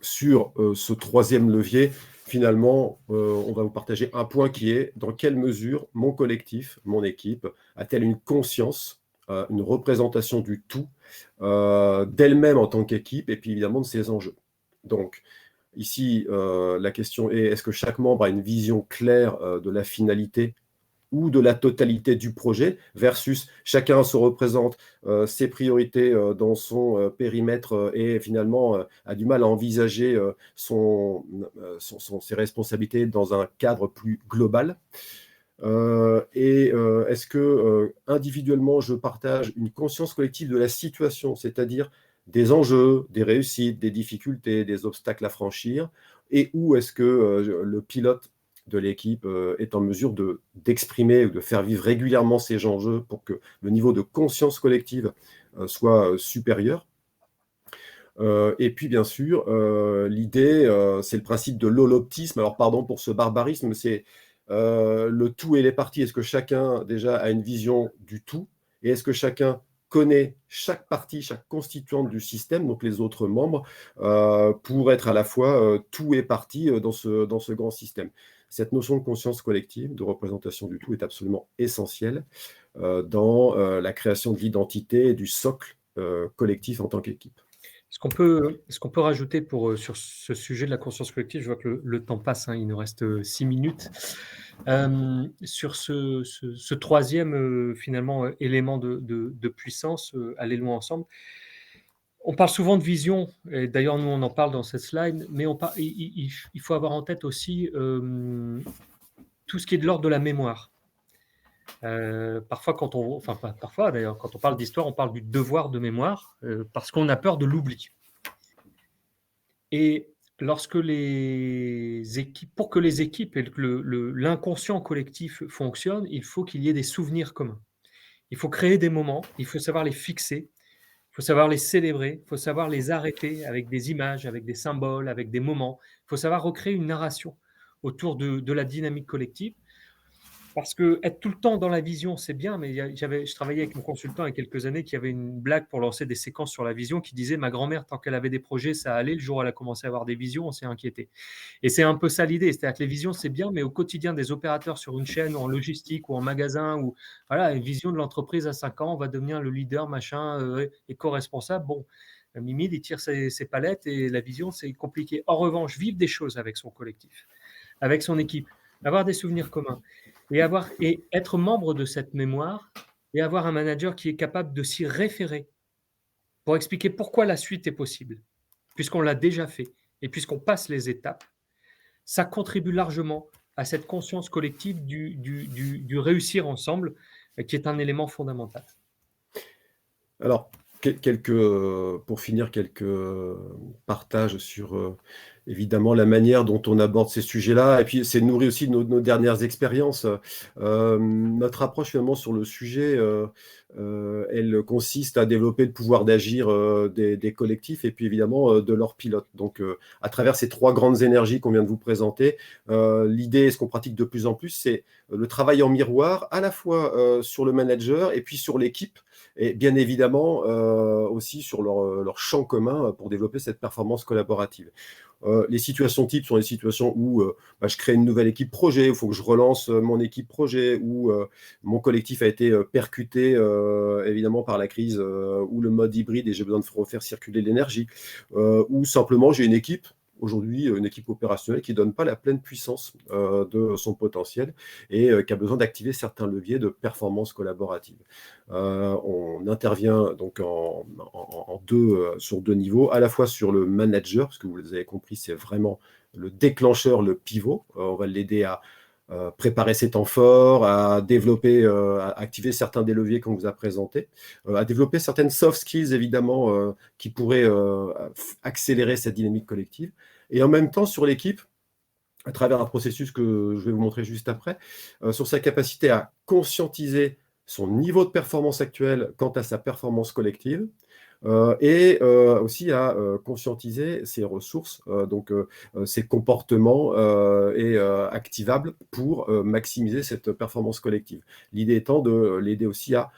sur ce troisième levier, finalement, on va vous partager un point qui est dans quelle mesure mon collectif, mon équipe, a-t-elle une conscience, une représentation du tout d'elle-même en tant qu'équipe et puis évidemment de ses enjeux. Donc, ici, la question est, est-ce que chaque membre a une vision claire de la finalité ou de la totalité du projet, versus chacun se représente ses priorités dans son périmètre et finalement a du mal à envisager ses responsabilités dans un cadre plus global. Est-ce que individuellement, je partage une conscience collective de la situation, c'est-à-dire des enjeux, des réussites, des difficultés, des obstacles à franchir, et où est-ce que le pilote de l'équipe est en mesure d'exprimer ou de faire vivre régulièrement ces enjeux pour que le niveau de conscience collective soit supérieur. Et puis, bien sûr, l'idée, c'est le principe de l'holoptisme. Alors, pardon pour ce barbarisme, c'est le tout et les parties. Est-ce que chacun, déjà, a une vision du tout? Et est-ce que chacun connaît chaque partie, chaque constituante du système, donc les autres membres, pour être à la fois tout et partie dans ce grand système? Cette notion de conscience collective, de représentation du tout, est absolument essentielle dans la création de l'identité et du socle collectif en tant qu'équipe. Ce qu'on peut rajouter sur ce sujet de la conscience collective, je vois que le temps passe, hein, il nous reste 6 minutes. Sur ce troisième finalement élément de puissance, aller loin ensemble. On parle souvent de vision, et d'ailleurs nous on en parle dans cette slide, mais il faut avoir en tête aussi tout ce qui est de l'ordre de la mémoire. Parfois, pas parfois d'ailleurs, quand on parle d'histoire, on parle du devoir de mémoire parce qu'on a peur de l'oubli. Et lorsque pour que les équipes et l'inconscient collectif fonctionnent, il faut qu'il y ait des souvenirs communs. Il faut créer des moments, il faut savoir les fixer, il faut savoir les célébrer, il faut savoir les arrêter avec des images, avec des symboles, avec des moments. Il faut savoir recréer une narration autour de la dynamique collective. Parce que être tout le temps dans la vision, c'est bien, mais je travaillais avec mon consultant il y a quelques années qui avait une blague pour lancer des séquences sur la vision qui disait ma grand-mère, tant qu'elle avait des projets, ça allait. Le jour où elle a commencé à avoir des visions, on s'est inquiété. Et c'est un peu ça l'idée, c'est-à-dire que les visions, c'est bien, mais au quotidien des opérateurs sur une chaîne, ou en logistique, ou en magasin, ou voilà, une vision de l'entreprise à 5 ans, on va devenir le leader, machin, éco-responsable. Bon, Mimide, il tire ses palettes et la vision, c'est compliqué. En revanche, vivre des choses avec son collectif, avec son équipe, avoir des souvenirs communs et être membre de cette mémoire et avoir un manager qui est capable de s'y référer pour expliquer pourquoi la suite est possible, puisqu'on l'a déjà fait et puisqu'on passe les étapes, ça contribue largement à cette conscience collective du réussir ensemble, qui est un élément fondamental. Alors, pour finir, quelques partages sur évidemment la manière dont on aborde ces sujets-là. Et puis, c'est nourri aussi de nos dernières expériences. Notre approche finalement sur le sujet, elle consiste à développer le pouvoir d'agir des collectifs et puis évidemment de leurs pilotes. Donc, à travers ces 3 grandes énergies qu'on vient de vous présenter, l'idée, ce qu'on pratique de plus en plus, c'est le travail en miroir, à la fois sur le manager et puis sur l'équipe, et bien évidemment aussi sur leur champ commun pour développer cette performance collaborative. Les situations types sont les situations où je crée une nouvelle équipe projet, il faut que je relance mon équipe projet, où mon collectif a été percuté évidemment par la crise ou le mode hybride et j'ai besoin de refaire circuler l'énergie, ou simplement j'ai une équipe, aujourd'hui une équipe opérationnelle qui ne donne pas la pleine puissance de son potentiel et qui a besoin d'activer certains leviers de performance collaborative. On intervient donc sur 2 niveaux, à la fois sur le manager, parce que vous avez compris, c'est vraiment le déclencheur, le pivot. On va l'aider à préparer ses temps forts, à développer, à activer certains des leviers qu'on vous a présentés, à développer certaines soft skills, évidemment, qui pourraient accélérer cette dynamique collective. Et en même temps, sur l'équipe, à travers un processus que je vais vous montrer juste après, sur sa capacité à conscientiser son niveau de performance actuel quant à sa performance collective, et aussi à conscientiser ses ressources, donc ses comportements et activables pour maximiser cette performance collective. L'idée étant de l'aider aussi à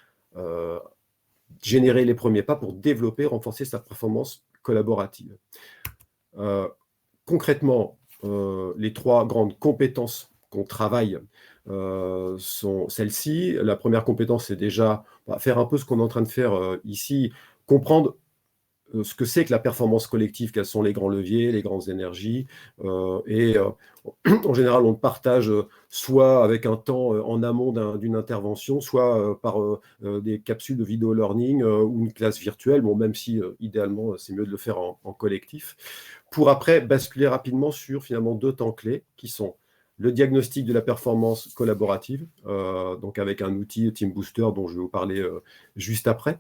générer les premiers pas pour développer, renforcer sa performance collaborative. Concrètement, les 3 grandes compétences qu'on travaille sont celles-ci. La première compétence, c'est déjà faire un peu ce qu'on est en train de faire ici, comprendre ce que c'est que la performance collective, quels sont les grands leviers, les grandes énergies. En général, on le partage soit avec un temps en amont d'une intervention, soit par des capsules de vidéo learning ou une classe virtuelle, bon, même si idéalement, c'est mieux de le faire en collectif, pour après basculer rapidement sur finalement 2 temps clés qui sont le diagnostic de la performance collaborative, donc avec un outil Team Booster dont je vais vous parler juste après.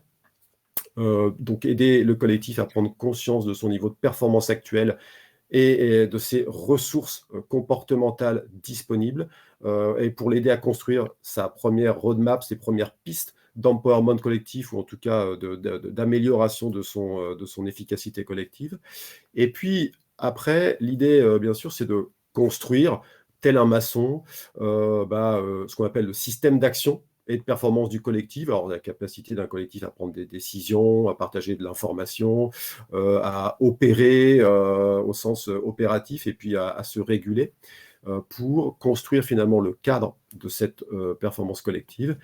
Donc aider le collectif à prendre conscience de son niveau de performance actuel et de ses ressources comportementales disponibles, et pour l'aider à construire sa première roadmap, ses premières pistes d'empowerment collectif, ou en tout cas d'amélioration de son efficacité collective. Et puis après, l'idée, bien sûr, c'est de construire, tel un maçon, ce qu'on appelle le système d'action et de performance du collectif. Alors, la capacité d'un collectif à prendre des décisions, à partager de l'information, à opérer au sens opératif, et puis à se réguler, pour construire finalement le cadre de cette performance collective.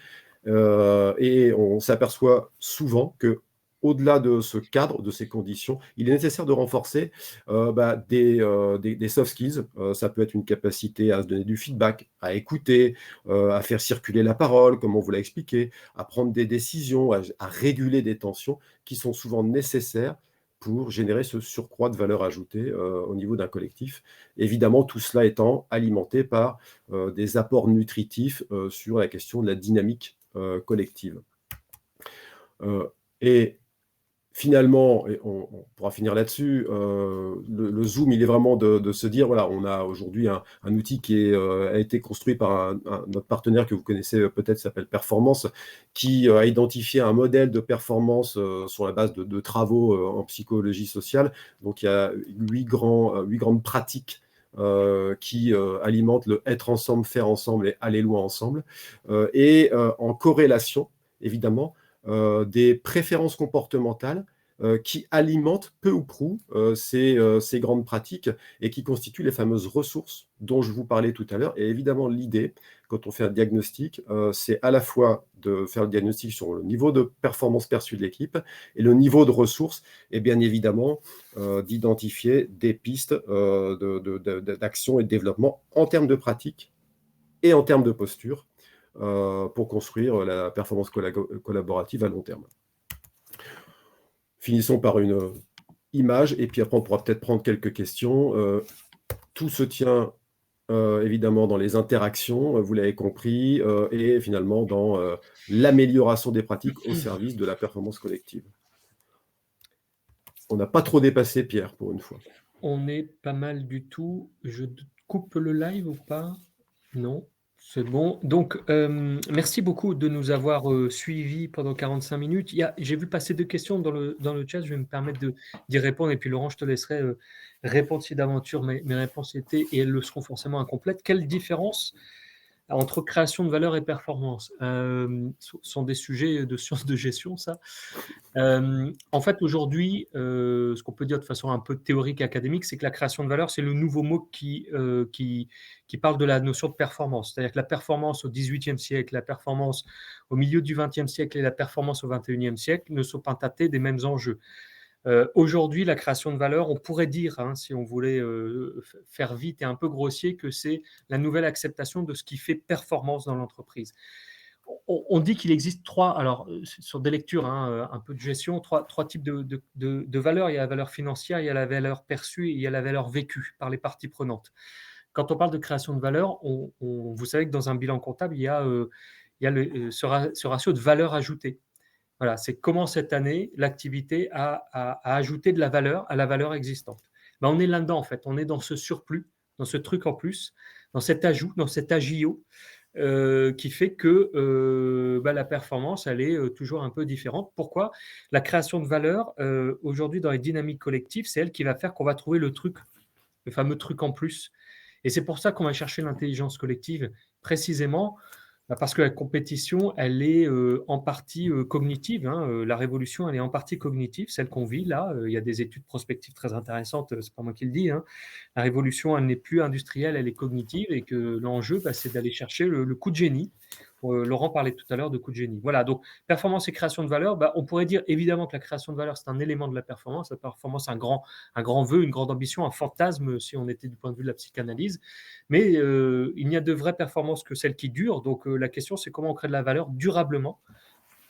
Et on s'aperçoit souvent que, au-delà de ce cadre, de ces conditions, il est nécessaire de renforcer des soft skills. Ça peut être une capacité à se donner du feedback, à écouter, à faire circuler la parole, comme on vous l'a expliqué, à prendre des décisions, à réguler des tensions qui sont souvent nécessaires pour générer ce surcroît de valeur ajoutée au niveau d'un collectif. Évidemment, tout cela étant alimenté par des apports nutritifs sur la question de la dynamique collective. Et finalement, et on pourra finir là-dessus, le Zoom, il est vraiment de se dire, voilà, on a aujourd'hui un outil qui a été construit par notre partenaire que vous connaissez peut-être, s'appelle Performance, qui a identifié un modèle de performance sur la base de travaux en psychologie sociale. Donc, il y a 8 grandes pratiques qui alimentent le être ensemble, faire ensemble et aller loin ensemble, et en corrélation, évidemment, des préférences comportementales qui alimentent peu ou prou ces grandes pratiques, et qui constituent les fameuses ressources dont je vous parlais tout à l'heure. Et évidemment, l'idée, quand on fait un diagnostic, c'est à la fois de faire le diagnostic sur le niveau de performance perçue de l'équipe et le niveau de ressources, et bien évidemment d'identifier des pistes d'action et de développement en termes de pratique et en termes de posture, pour construire la performance collaborative à long terme. Finissons par une image, et puis après on pourra peut-être prendre quelques questions. Tout se tient évidemment dans les interactions, vous l'avez compris, et finalement dans l'amélioration des pratiques au service de la performance collective. On n'a pas trop dépassé, Pierre, pour une fois. On est pas mal du tout. Je coupe le live ou pas? Non, c'est bon. Donc, merci beaucoup de nous avoir suivis pendant 45 minutes. J'ai vu passer 2 questions dans le chat. Je vais me permettre d'y répondre. Et puis, Laurent, je te laisserai répondre si d'aventure mes réponses étaient, et elles le seront forcément incomplètes. Quelle différence entre création de valeur et performance sont des sujets de sciences de gestion, ça. En fait, aujourd'hui, ce qu'on peut dire de façon un peu théorique et académique, c'est que la création de valeur, c'est le nouveau mot qui parle de la notion de performance. C'est-à-dire que la performance au XVIIIe siècle, la performance au milieu du XXe siècle et la performance au XXIe siècle ne sont pas tâtées des mêmes enjeux. Aujourd'hui, la création de valeur, on pourrait dire, si on voulait faire vite et un peu grossier, que c'est la nouvelle acceptation de ce qui fait performance dans l'entreprise. On dit qu'il existe sur des lectures, un peu de gestion, trois types de valeurs. Il y a la valeur financière, il y a la valeur perçue et il y a la valeur vécue par les parties prenantes. Quand on parle de création de valeur, vous savez que dans un bilan comptable, il y a ce ratio de valeur ajoutée. Voilà, c'est comment cette année, l'activité a ajouté de la valeur à la valeur existante. On est là-dedans, en fait. On est dans ce surplus, dans ce truc en plus, dans cet ajout, dans cet agio, qui fait que la performance, elle est toujours un peu différente. Pourquoi? La création de valeur, aujourd'hui, dans les dynamiques collectives, c'est elle qui va faire qu'on va trouver le fameux truc en plus. Et c'est pour ça qu'on va chercher l'intelligence collective, précisément, parce que la compétition, elle est en partie cognitive. La révolution, elle est en partie cognitive, celle qu'on vit là. Il y a des études prospectives très intéressantes, c'est pas moi qui le dis. La révolution, elle n'est plus industrielle, elle est cognitive, et que l'enjeu, c'est d'aller chercher le coup de génie. Laurent parlait tout à l'heure de coup de génie. Voilà, donc performance et création de valeur, on pourrait dire évidemment que la création de valeur, c'est un élément de la performance. La performance, un grand vœu, une grande ambition, un fantasme, si on était du point de vue de la psychanalyse. Mais il n'y a de vraies performances que celles qui durent. Donc la question, c'est comment on crée de la valeur durablement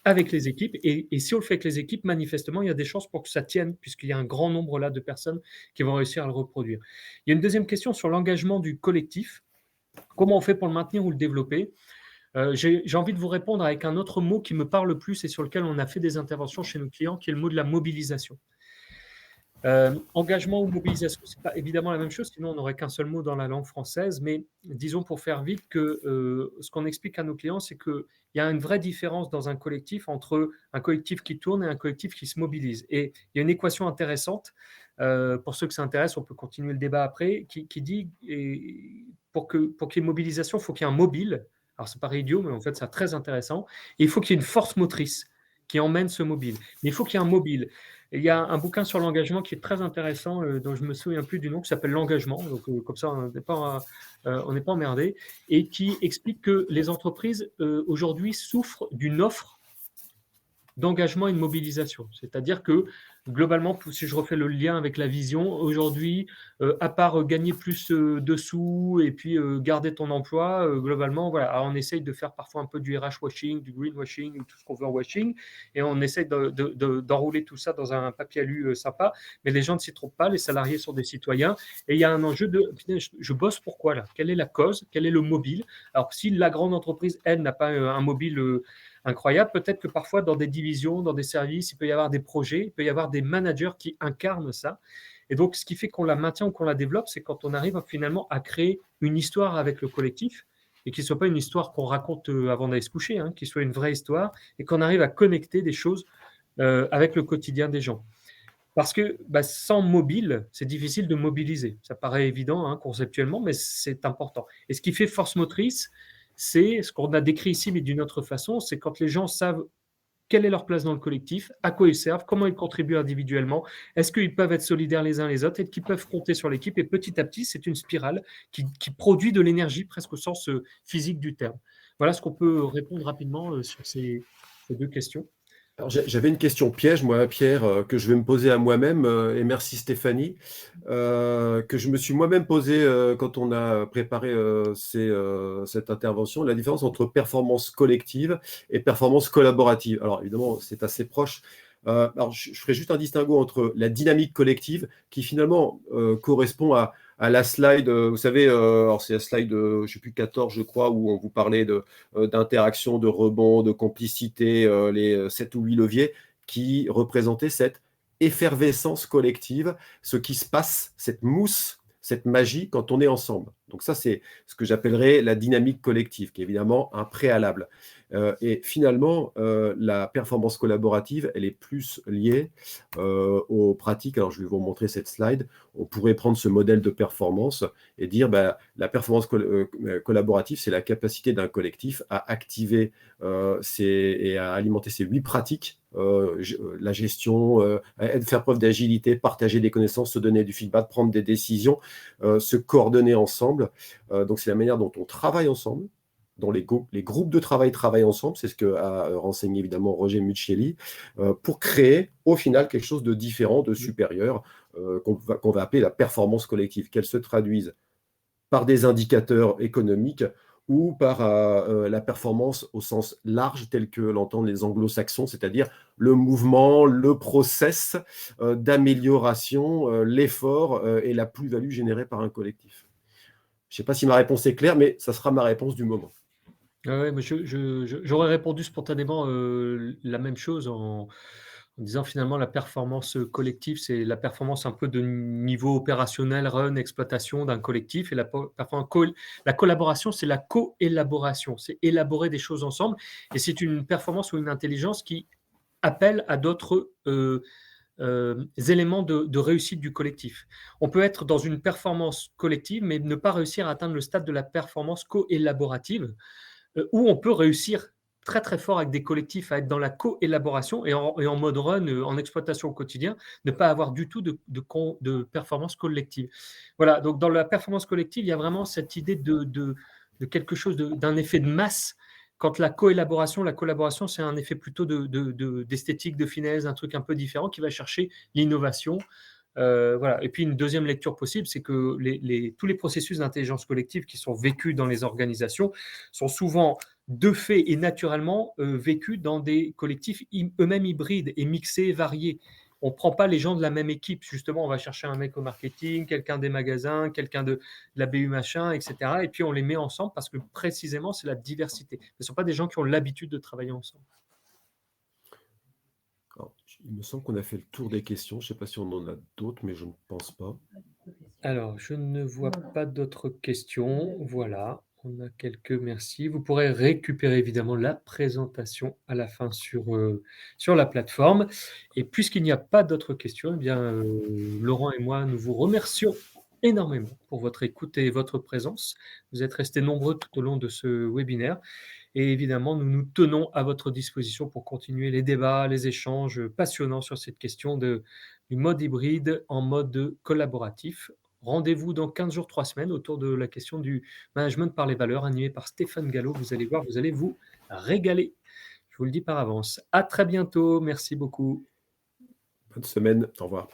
avec les équipes. Et si on le fait avec les équipes, manifestement, il y a des chances pour que ça tienne, puisqu'il y a un grand nombre là de personnes qui vont réussir à le reproduire. Il y a une deuxième question sur l'engagement du collectif. Comment on fait pour le maintenir ou le développer? J'ai envie de vous répondre avec un autre mot qui me parle le plus et sur lequel on a fait des interventions chez nos clients, qui est le mot de la mobilisation. Engagement ou mobilisation, c'est pas évidemment la même chose, sinon on n'aurait qu'un seul mot dans la langue française, mais disons pour faire vite que ce qu'on explique à nos clients, c'est qu'il y a une vraie différence dans un collectif entre un collectif qui tourne et un collectif qui se mobilise. Et il y a une équation intéressante, pour ceux que ça intéresse, on peut continuer le débat après, qui dit pour qu'il y ait une mobilisation, il faut qu'il y ait un mobile. Alors c'est pas idiot, mais en fait c'est très intéressant. Et il faut qu'il y ait une force motrice qui emmène ce mobile. Mais il faut qu'il y ait un mobile. Et il y a un bouquin sur l'engagement qui est très intéressant, dont je ne me souviens plus du nom, qui s'appelle L'engagement. Donc, comme ça, on n'est pas emmerdé. Et qui explique que les entreprises, aujourd'hui, souffrent d'une offre d'engagement et de mobilisation. C'est-à-dire que, globalement, si je refais le lien avec la vision, aujourd'hui, à part gagner plus de sous et puis garder ton emploi, globalement, voilà. Alors, on essaye de faire parfois un peu du RH washing, du green washing, tout ce qu'on veut en washing, et on essaye d'enrouler tout ça dans un papier alu sympa, mais les gens ne s'y trompent pas, les salariés sont des citoyens, et il y a un enjeu de, je bosse pourquoi là? Quelle est la cause? Quel est le mobile? Alors, si la grande entreprise, elle, n'a pas un mobile incroyable. Peut-être que parfois, dans des divisions, dans des services, il peut y avoir des projets, il peut y avoir des managers qui incarnent ça. Et donc, ce qui fait qu'on la maintient ou qu'on la développe, c'est quand on arrive finalement à créer une histoire avec le collectif et qu'il ne soit pas une histoire qu'on raconte avant d'aller se coucher, hein, qu'il soit une vraie histoire et qu'on arrive à connecter des choses avec le quotidien des gens. Parce que sans mobile, c'est difficile de mobiliser. Ça paraît évident hein, conceptuellement, mais c'est important. Et ce qui fait force motrice, c'est ce qu'on a décrit ici, mais d'une autre façon, c'est quand les gens savent quelle est leur place dans le collectif, à quoi ils servent, comment ils contribuent individuellement, est-ce qu'ils peuvent être solidaires les uns les autres, et qu'ils peuvent compter sur l'équipe. Et petit à petit, c'est une spirale qui produit de l'énergie presque au sens physique du terme. Voilà ce qu'on peut répondre rapidement sur ces deux questions. Alors, j'avais une question piège, moi, Pierre, que je vais me poser à moi-même, et merci Stéphanie, que je me suis moi-même posé quand on a préparé cette intervention, la différence entre performance collective et performance collaborative. Alors évidemment, c'est assez proche. Alors, je ferai juste un distinguo entre la dynamique collective, qui finalement correspond à la slide, vous savez, alors c'est la slide, je ne sais plus, 14, je crois, où on vous parlait d'interaction, de rebond, de complicité, les 7 ou 8 leviers qui représentaient cette effervescence collective, ce qui se passe, cette mousse, cette magie quand on est ensemble. Donc ça, c'est ce que j'appellerais la dynamique collective, qui est évidemment un préalable. Et finalement, la performance collaborative, elle est plus liée aux pratiques. Alors, je vais vous montrer cette slide. On pourrait prendre ce modèle de performance et dire la performance collaborative, c'est la capacité d'un collectif à activer et à alimenter ces 8 pratiques. La gestion, faire preuve d'agilité, partager des connaissances, se donner du feedback, prendre des décisions, se coordonner ensemble. Donc, c'est la manière dont on travaille ensemble, dont les groupes de travail travaillent ensemble, c'est ce que a renseigné évidemment Roger Muccielli, pour créer au final quelque chose de différent, de supérieur, qu'on va appeler la performance collective, qu'elle se traduise par des indicateurs économiques ou par la performance au sens large tel que l'entendent les anglo-saxons, c'est-à-dire le mouvement, le process d'amélioration, l'effort et la plus-value générée par un collectif. Je ne sais pas si ma réponse est claire, mais ça sera ma réponse du moment. Ouais, mais j'aurais répondu spontanément la même chose en disant finalement la performance collective, c'est la performance un peu de niveau opérationnel, run, exploitation d'un collectif. Et la collaboration, c'est la co-élaboration, c'est élaborer des choses ensemble. Et c'est une performance ou une intelligence qui appelle à d'autres éléments de réussite du collectif. On peut être dans une performance collective, mais ne pas réussir à atteindre le stade de la performance co-élaborative où on peut réussir très très fort avec des collectifs à être dans la co-élaboration et en mode run, en exploitation au quotidien, ne pas avoir du tout de performance collective. Voilà, donc dans la performance collective, il y a vraiment cette idée de quelque chose, d'un effet de masse. Quand la coélaboration, la collaboration, c'est un effet plutôt d'esthétique, de finesse, un truc un peu différent qui va chercher l'innovation. Voilà. Et puis une deuxième lecture possible, c'est que tous les processus d'intelligence collective qui sont vécus dans les organisations sont souvent de fait et naturellement vécus dans des collectifs eux-mêmes hybrides et mixés, variés. On ne prend pas les gens de la même équipe. Justement, on va chercher un mec au marketing, quelqu'un des magasins, quelqu'un de la BU machin, etc. Et puis on les met ensemble parce que précisément, c'est la diversité. Ce ne sont pas des gens qui ont l'habitude de travailler ensemble. Alors, Il me semble qu'on a fait le tour des questions. Je ne sais pas si on en a d'autres, mais je ne pense pas. Alors, je ne vois pas d'autres questions. Voilà, on a quelques merci. Vous pourrez récupérer évidemment la présentation à la fin sur la plateforme. Et puisqu'il n'y a pas d'autres questions, eh bien, Laurent et moi, nous vous remercions énormément pour votre écoute et votre présence. Vous êtes restés nombreux tout au long de ce webinaire. Et évidemment, nous nous tenons à votre disposition pour continuer les débats, les échanges passionnants sur cette question du mode hybride en mode collaboratif. Rendez-vous dans 15 jours, 3 semaines autour de la question du management par les valeurs, animé par Stéphane Gallo. Vous allez voir, vous allez vous régaler. Je vous le dis par avance. À très bientôt. Merci beaucoup. Bonne semaine. Au revoir.